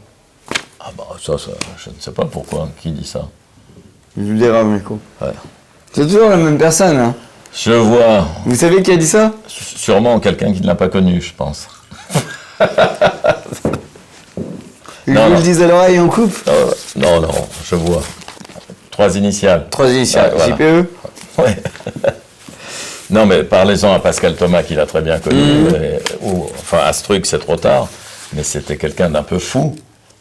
Ah bah ça, je ne sais pas pourquoi. Qui dit ça? Je vous dirai, mais con. Ouais. C'est toujours la même personne, hein. Je vois Vous savez qui a dit ça? sûrement quelqu'un qui ne l'a pas connu, je pense. Je Non, vous non. le dis à l'oreille en coupe. Non, je vois. 3 initiales. 3 initiales, Ouais, voilà. JPE. Ouais. Non, mais parlez-en à Pascal Thomas, qui l'a très bien connu. Enfin, Astruc, c'est trop tard. Mais c'était quelqu'un d'un peu fou,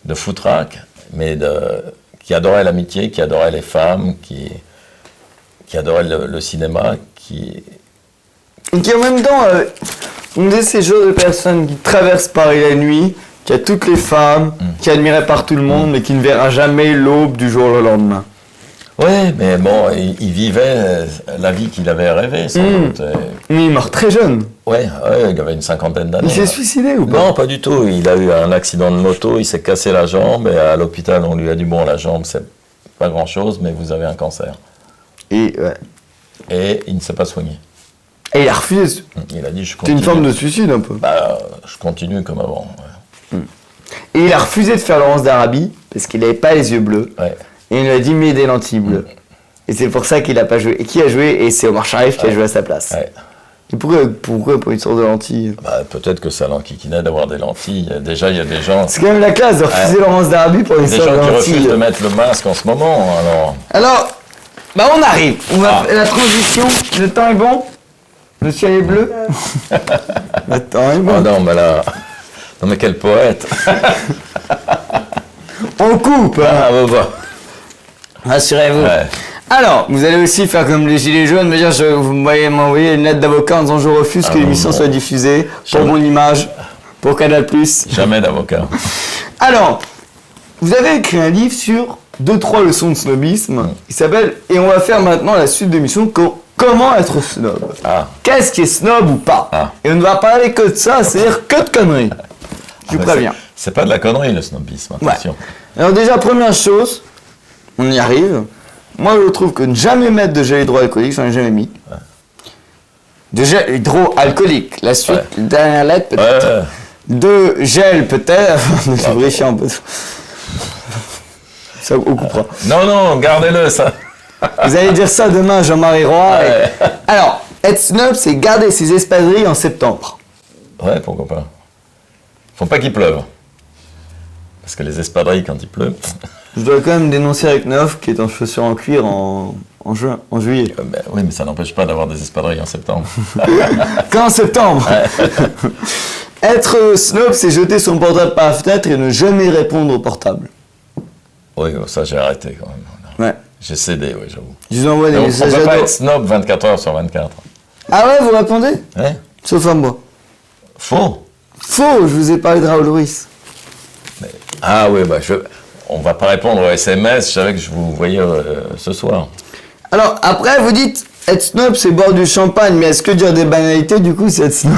de foutraque, mais qui adorait l'amitié, qui adorait les femmes, qui adorait le cinéma, qui en même temps, on est ces genres de personnes qui traversent Paris la nuit, qui a toutes les femmes, qui est admiré par tout le monde, mais qui ne verra jamais l'aube du jour le lendemain. Ouais, mais bon, il vivait la vie qu'il avait rêvée, sans doute. Mais il meurt très jeune. Ouais, il avait une cinquantaine d'années. Il s'est suicidé ou pas? Non, pas du tout. Il a eu un accident de moto, il s'est cassé la jambe, et à l'hôpital, on lui a dit, bon, la jambe, c'est pas grand-chose, mais vous avez un cancer. Et, ouais. Et il ne s'est pas soigné. Et il a refusé. Il a dit, je C'est continue. une forme de suicide un peu. Bah, je continue comme avant. Et il a refusé de faire Laurence d'Arabie, parce qu'il n'avait pas les yeux bleus. Ouais. Et il lui a dit, mets des lentilles bleues. Et c'est pour ça qu'il n'a pas joué. Et qui a joué? Et c'est Omar Sharif qui a joué à sa place. Ouais. Et pourquoi pas une sorte de lentille? Bah, peut-être que ça l'enquiquinait d'avoir des lentilles. Déjà, il y a des gens, C'est quand même la classe de refuser Laurence d'Arabie pour une des sorte gens de qui refusent lentille. de mettre le masque en ce moment. Alors, bah on arrive. On va faire la transition. Le temps est bon? Le ciel est bleu? Le temps est Oh bon. non, mais là... Non, mais quel poète. On coupe, hein. Ah, bah. Rassurez-vous. Ouais. Alors, vous allez aussi faire comme les Gilets jaunes, me dire, vous m'envoyer une lettre d'avocat en disant je refuse que l'émission non. soit diffusée pour Jamais. mon image, pour Canal+. Jamais d'avocat. Alors, vous avez écrit un livre sur 2-3 leçons de snobisme. Il s'appelle « Et on va faire maintenant la suite de l'émission Comment être snob ». Ah. Qu'est-ce qui est snob ou pas? Ah. Et on ne va parler que de ça, c'est-à-dire que de conneries. Je vous Ah, bah, préviens. c'est pas de la connerie, le snobisme, Ouais. attention. Alors déjà, première chose, on y arrive. Moi, je trouve que ne jamais mettre de gel hydroalcoolique, j'en ai jamais mis. De gel hydroalcoolique. La suite, Ouais. dernière lettre, peut-être. Ouais. De gel, peut-être. Je vais vérifier un peu. Ça, on coupera. Non, gardez-le, ça. Vous allez dire ça demain, Jean-Marie Roy. Ouais. Alors, être snob, c'est garder ses espadrilles en septembre. Ouais, pourquoi pas. Faut pas qu'il pleuve. Parce que les espadrilles, quand il pleut... Je dois quand même dénoncer avec Neuf qui est en chaussures en cuir en juillet. Ben oui, mais ça n'empêche pas d'avoir des espadrilles en septembre. Qu'en septembre. Être snob, c'est jeter son portable par la fenêtre et ne jamais répondre au portable. Oui, ça j'ai arrêté quand même. Ouais. J'ai cédé, oui, j'avoue. Je vous envoie des Donc, on messages peut pas ados. être snob 24 heures sur 24. Ah ouais, vous répondez? Hein? Sauf à moi. Faux. Faux, je vous ai parlé de Raoul Ruiz. Ah oui, bah on va pas répondre au SMS, je savais que je vous voyais ce soir. Alors, après, vous dites, être snob, c'est boire du champagne, mais est-ce que dire des banalités, du coup, c'est être snob?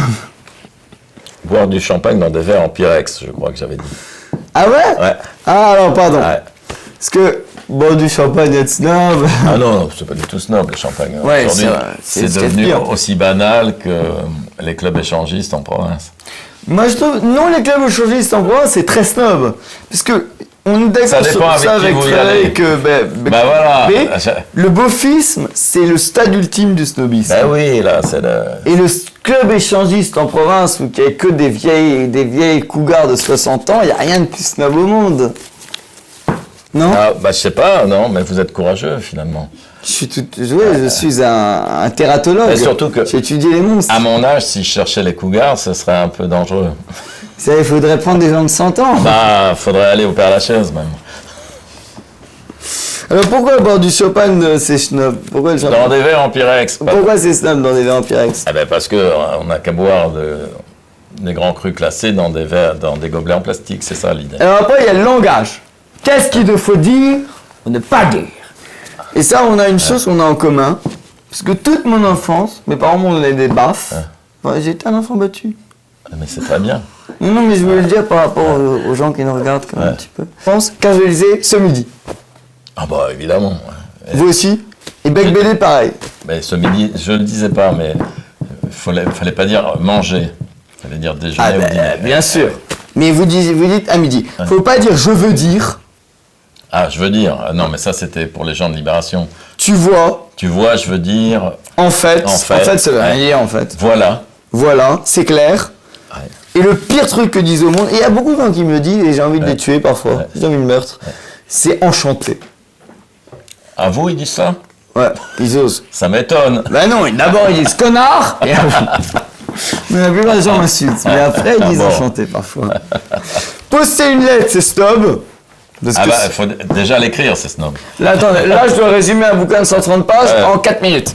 Boire du champagne dans des verres en Pyrex, je crois que j'avais dit. Ah ouais? Ouais. Ah, alors, pardon. Ouais. Parce que boire du champagne, être snob... Ah non, c'est pas du tout snob le champagne. Ouais, Aujourd'hui, c'est vrai. C'est ce qu'il y a de devenu pire. aussi banal que les clubs échangistes en province. Moi, je trouve, non, les clubs échangistes en province, c'est très snob. Parce que, on est Ça d'accord dépend sur avec ça qui avec vous y Frédéric. Bah voilà. Mais le beaufisme, c'est le stade ultime du snobisme. Ben oui, là, c'est le... Et le club échangiste en province, où il n'y a que des vieilles cougars de 60 ans, il n'y a rien de plus snob au monde. Non? Ah, bah je sais pas, non, mais vous êtes courageux finalement. Je suis un tératologue. Mais surtout que- J'ai étudié les monstres. À mon âge, si je cherchais les cougars, ce serait un peu dangereux. Ça, il faudrait prendre des gens de 100 ans. Bah, faudrait aller au Père Lachaise même. Alors pourquoi boire du champagne, c'est snob? Pourquoi le champagne? Dans des verres en Pyrex. Pourquoi c'est snob dans des verres en Pyrex? Ah ben parce qu'on n'a qu'à boire des grands crus classés dans des verres, dans des gobelets en plastique, c'est ça l'idée. Alors après, il y a le langage. Qu'est-ce qu'il te faut dire ou ne pas dire? Et ça, on a une chose qu'on a en commun. Parce que toute mon enfance, mes parents m'ont donné des baffes. Ouais, j'étais un enfant battu. Mais c'est très bien. Non, mais je voulais le dire par rapport aux gens qui nous regardent quand même un petit peu. Je pense car je le disais ce midi. Ah bah évidemment. Vous aussi? Et Bec Bélé, pareil. Mais ce midi, je ne le disais pas, mais fallait pas dire manger. Il fallait dire déjeuner ou dîner. Bien sûr. Mais vous dites à midi. Faut pas dire je veux dire. Ah, je veux dire. Non, mais ça, c'était pour les gens de Libération. Tu vois. Tu vois, je veux dire. En fait, ça veut rien dire, en fait. Voilà. Voilà, c'est clair. Ouais. Et le pire truc que disent au monde, et il y a beaucoup de gens qui me le disent, et j'ai envie de les tuer parfois, j'ai envie de meurtre, c'est enchanté. À vous, ils disent ça? Ouais, ils osent. Ça m'étonne. Ben non, d'abord ils disent connard, et après... Mais la plupart des gens m'insultent, mais après ils disent enchanté parfois. Poster une lettre, c'est snob. Ah bah, il faut déjà l'écrire, c'est snob. Là, attendez, là, je dois résumer un bouquin de 130 pages en 4 minutes.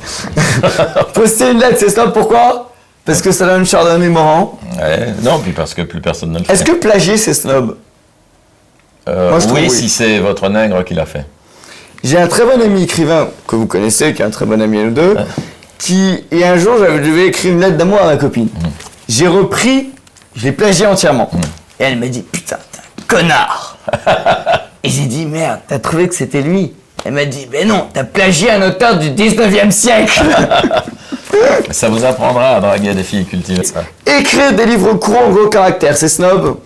Poster une lettre, c'est snob, pourquoi? Parce que ça donne Chardonnay Morand. Ouais. Non, puis parce que plus personne ne le fait. Est-ce que plagier, c'est snob? Moi, je trouve oui, si c'est votre nègre qui l'a fait. J'ai un très bon ami écrivain, que vous connaissez, qui est un très bon ami à nous deux, et un jour, je devais écrire une lettre d'amour à ma copine. J'ai repris, je l'ai plagié entièrement. Et elle m'a dit, putain, t'es un connard. Et j'ai dit, merde, t'as trouvé que c'était lui? Elle m'a dit, ben non, t'as plagié un auteur du 19e siècle. Ça vous apprendra à draguer des filles cultivées, ça. Écrire des livres courts en gros caractères, c'est snob?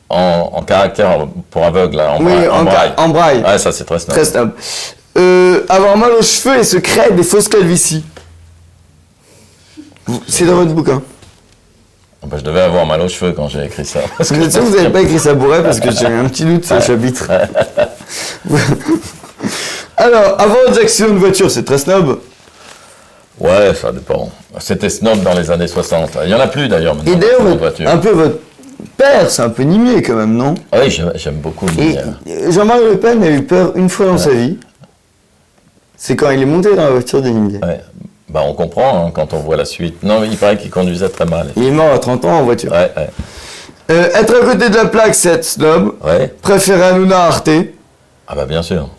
En caractère pour aveugle, là, en braille. Ouais, ça c'est très snob. Très snob. Avoir mal aux cheveux et se créer des fausses calvities. C'est dans votre bouquin. Ben, je devais avoir mal aux cheveux quand j'ai écrit ça. Parce que vous êtes sûr que vous n'avez pas écrit ça pour elle parce que j'ai eu un petit doute sur le chapitre. Alors, avoir des accidents de voiture, c'est très snob. Ouais, ça dépend. C'était snob dans les années 60. Il n'y en a plus d'ailleurs maintenant. Et d'ailleurs, voiture. un peu votre père, c'est un peu Nimier quand même, non? Oui, j'aime beaucoup Nimier. Et Jean-Marie Le Pen a eu peur une fois dans sa vie. C'est quand il est monté dans la voiture de Nimier. Ouais. Bah, on comprend hein, quand on voit la suite. Non, mais il paraît qu'il conduisait très mal. Il est mort à 30 ans en voiture. Ouais, ouais. Être à côté de la plaque, c'est être snob. Ouais. Préférer Hanouna à Arte. Ah bah bien sûr.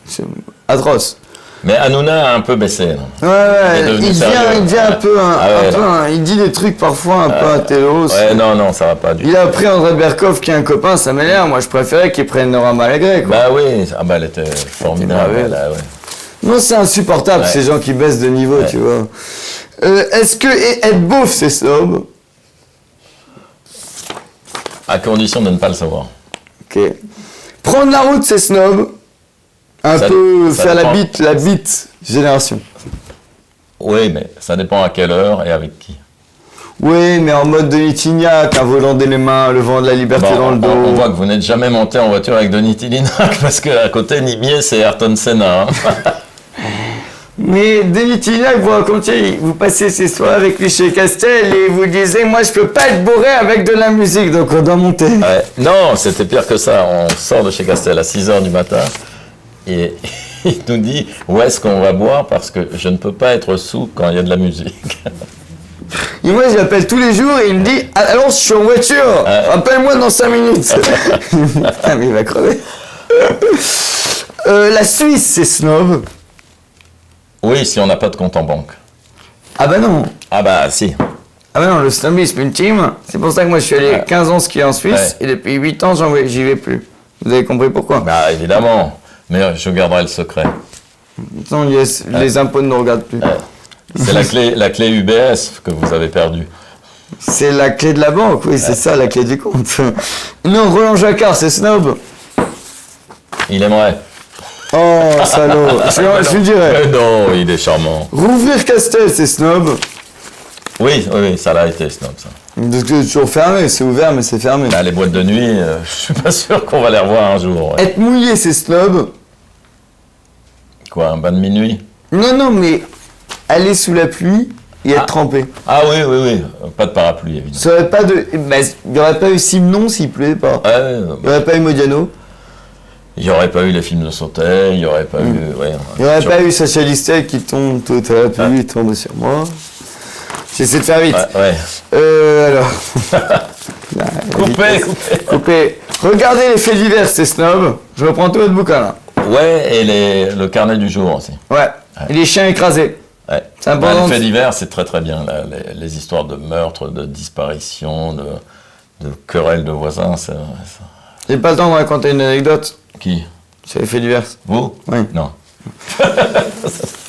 C'est atroce. Mais Hanouna a un peu baissé. Non il devient un peu il dit des trucs parfois un peu intellos. Ouais, non, ça va pas du tout. Il a pris André Berkoff qui est un copain, ça m'énerve. Moi, je préférais qu'il prenne Nora Malagré, quoi. Bah oui, elle était formidable. Là, ouais. Non, c'est insupportable, ces gens qui baissent de niveau, tu vois. Est-ce que être beauf, c'est snob? À condition de ne pas le savoir. Ok. Prendre la route, c'est snob. Ça faire la bite génération. Oui, mais ça dépend à quelle heure et avec qui. Oui, mais en mode Denis Tignac, un volant dans les mains, le vent de la liberté dans le dos. On voit que vous n'êtes jamais monté en voiture avec Denis Tignac, parce qu'à côté, Nimier, c'est Ayrton Senna. Hein. Mais Denis Tignac, vous racontiez, vous passez ces soirs avec lui chez Castel et vous disiez, moi je peux pas être bourré avec de la musique, donc on doit monter. Ouais. Non, c'était pire que ça. On sort de chez Castel à 6h du matin et il nous dit où est-ce qu'on va boire parce que je ne peux pas être sous quand il y a de la musique. Et moi je l'appelle tous les jours et il me dit, alors je suis en voiture, rappelle-moi dans 5 minutes. Ah mais il va crever. La Suisse, c'est snob. Oui, si on n'a pas de compte en banque. Ah bah non. Ah bah si. Ah bah non, le snobisme ultime, c'est pour ça que moi je suis allé 15 ans skier en Suisse et depuis 8 ans j'y vais plus. Vous avez compris pourquoi? Bah évidemment, mais je garderai le secret. Non, les impôts ne nous regardent plus. C'est la clé UBS que vous avez perdue. C'est la clé de la banque, oui, c'est ça la clé du compte. Non, Roland Jacquard, c'est snob. Il aimerait. Oh, salaud. Je lui dirais. Mais non, il est charmant. Rouvrir Castel, c'est snob. Oui, ça l'a été snob, ça. Parce que c'est toujours fermé, c'est ouvert, mais c'est fermé. Bah, les boîtes de nuit, je suis pas sûr qu'on va les revoir un jour. Ouais. Être mouillé, c'est snob. Quoi, un bain de minuit? Non, mais aller sous la pluie et être trempé. Ah oui. Pas de parapluie, évidemment. Ça aurait il n'y aurait pas eu Simon s'il pleuvait pas. Ouais, il n'y aurait pas eu Modiano. Il n'y aurait pas eu les films de Sautet, il n'y aurait pas eu... Ouais, Il n'y aurait pas eu Sacha Listel qui tombe tout à la pluie, tombe sur moi. J'essaie de faire vite. Alors. Coupez. Regardez les faits divers, c'est snob. Je reprends tout votre bouquin là. Ouais, et le carnet du jour aussi. Ouais. Et les chiens écrasés. Ouais. C'est important. Les faits divers, c'est très très bien. Là, les histoires de meurtres, de disparitions, de querelles de voisins. J'ai pas le temps de raconter une anecdote. Qui? C'est les faits divers. Vous? Oui. Non.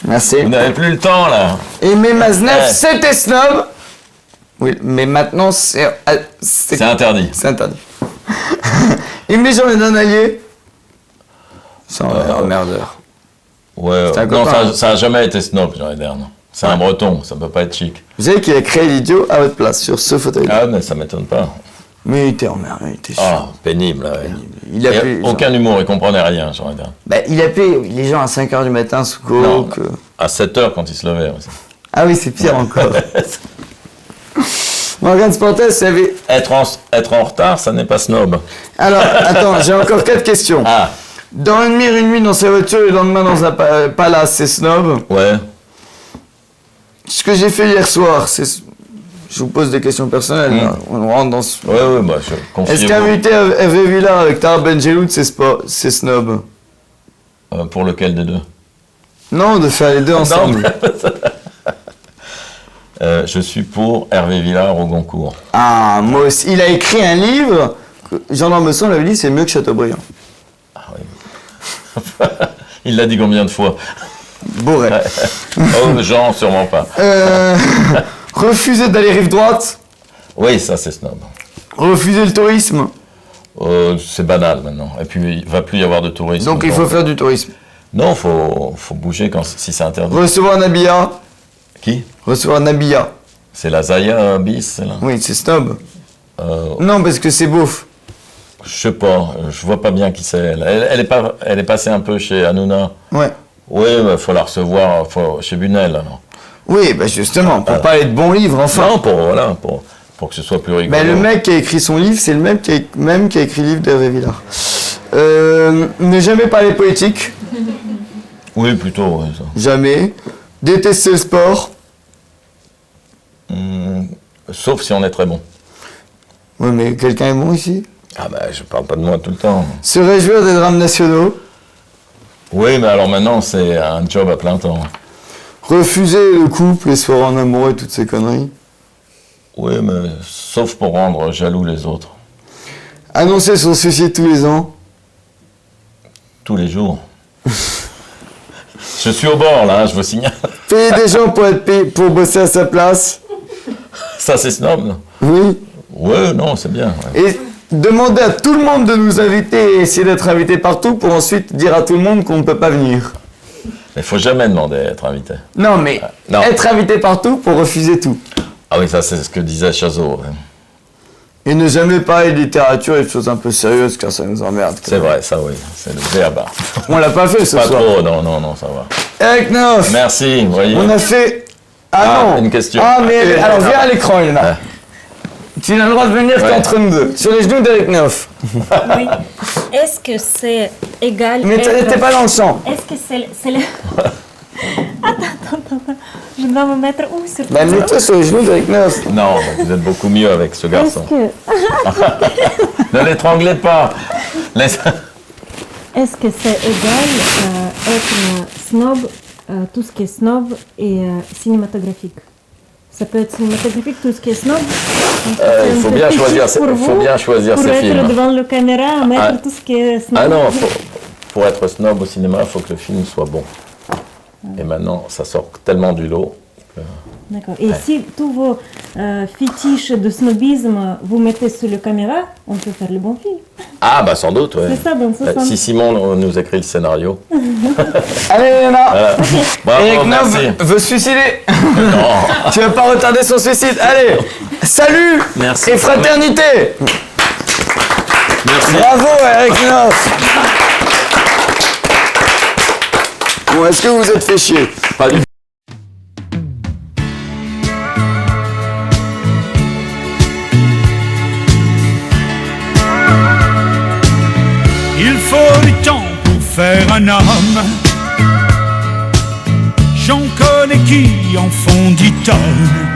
Merci. Vous n'avez plus le temps là. Aimé Maznev, c'était snob. Oui, mais maintenant c'est interdit. C'est interdit. Aimé Jean-Léon Allier. C'est un merdeur. Ouais, non, ça a jamais été snob, Jean-Léon. C'est un breton, ça peut pas être chic. Vous savez qu'il a créé l'idiot à votre place, sur ce fauteuil. Ah, mais ça m'étonne pas. Mais il était emmerdé, il était chiant. Ah, pénible, ouais. Il appelait aucun humour, il comprenait rien, Jean-Léon. Bah, il appelait les gens à 5h du matin sous coke. À 7h quand il se levait aussi. Ah oui, c'est pire encore. Morgane Spantès, ça avait... Être en retard, ça n'est pas snob. Alors, attends, j'ai encore 4 questions. Ah. Dormir une nuit dans sa voiture et le lendemain dans un palace, c'est snob. Ouais. Ce que j'ai fait hier soir, c'est... Je vous pose des questions personnelles, là. On rentre dans ce... Ouais, bah, je confie. Est-ce qu'inviter Hervé Villard avec Tara Benjeloud, c'est snob? Pour lequel des deux? Non, de faire les deux ensemble. Je suis pour Hervé Villard au Goncourt. Ah, moi aussi. Il a écrit un livre, Jean d'Ormesson l'avait dit, c'est mieux que Chateaubriand. Ah oui. Il l'a dit combien de fois? Bourré. Oh, Jean, sûrement pas. Refuser d'aller rive droite. Oui, ça c'est snob. Refuser le tourisme. C'est banal maintenant. Et puis il va plus y avoir de tourisme. Donc il faut faire du tourisme. Non, faut bouger si c'est interdit. Recevoir un habilla. Qui? Recevoir un habilla. C'est la Zaya bis, celle-là? Oui, c'est snob. Non, parce que c'est beauf. Je sais pas, je vois pas bien qui c'est elle. Elle est passée un peu chez Hanouna. Ouais. Oui, il faut la recevoir chez Bunel alors. Oui, bah justement, pour parler de bons livres, enfin. Non, pour que ce soit plus rigolo. Bah, le mec qui a écrit son livre, c'est le mec qui a écrit le livre d'Hervé Villard. Ne jamais parler politique. Oui, plutôt, ouais, ça. Jamais. Détester le sport. Sauf si on est très bon. Oui, mais quelqu'un est bon ici? Ah bah, je parle pas de moi tout le temps. Se réjouir des drames nationaux. Oui, mais alors maintenant, c'est un job à plein temps. Refuser le couple, les soirées en amoureux et toutes ces conneries. Oui, mais sauf pour rendre jaloux les autres. Annoncer son suicide tous les ans. Tous les jours. Je suis au bord, là, je vous signale. Payer des gens pour bosser à sa place. Ça, c'est snob, non? Oui. Ouais, non, c'est bien. Ouais. Et demander à tout le monde de nous inviter et essayer d'être invité partout pour ensuite dire à tout le monde qu'on ne peut pas venir. Il faut jamais demander à être invité. Non, mais non. Être invité partout pour refuser tout. Ah oui, ça, c'est ce que disait Chazot. Ouais. Et ne jamais parler de littérature et de choses un peu sérieuses, car ça nous emmerde. C'est vrai, ça, oui. C'est le béaba. On l'a pas fait ce pas soir. Pas trop, non, ça va. Eric Neuf. Merci, vous voyez. On a fait... Ah non. Une question. Ah, mais alors viens à l'écran, Elena. Tu n'as le droit de venir qu'en 32. Sur les genoux d'Eric Neuf. Oui. Est-ce que c'est égal... Mais t'es pas dans le champ. Est-ce que c'est le... Attends. Je dois me mettre où sur Bah, mets-toi sur les genoux d'Eric Neuf. Non, vous êtes beaucoup mieux avec ce garçon. Est-ce Ne l'étranglez pas. Est-ce que c'est égal être snob, tout ce qui est snob et cinématographique? Ça peut être cinématographique, tout ce qui est snob. Il faut bien choisir ses films. Pour être devant la caméra, mettre tout ce qui est snob. Ah non, pour être snob au cinéma, il faut que le film soit bon. Et maintenant, ça sort tellement du lot. D'accord. Et si tous vos fétiches de snobisme vous mettez sur la caméra, on peut faire le bon film. Ah bah sans doute, ouais. C'est ça, dans ce sens. Si Simon nous écrit le scénario. Allez, Elena. Bravo, Eric Neuf merci. veut se suicider. Non. Tu vas pas retarder son suicide. Allez, salut Merci. et fraternité. Merci. Bravo, Eric Neuf. Bon, est-ce que vous vous êtes fait chier? Pas du tout. Il faut du temps un homme. J'en connais qui en font 10 tonnes.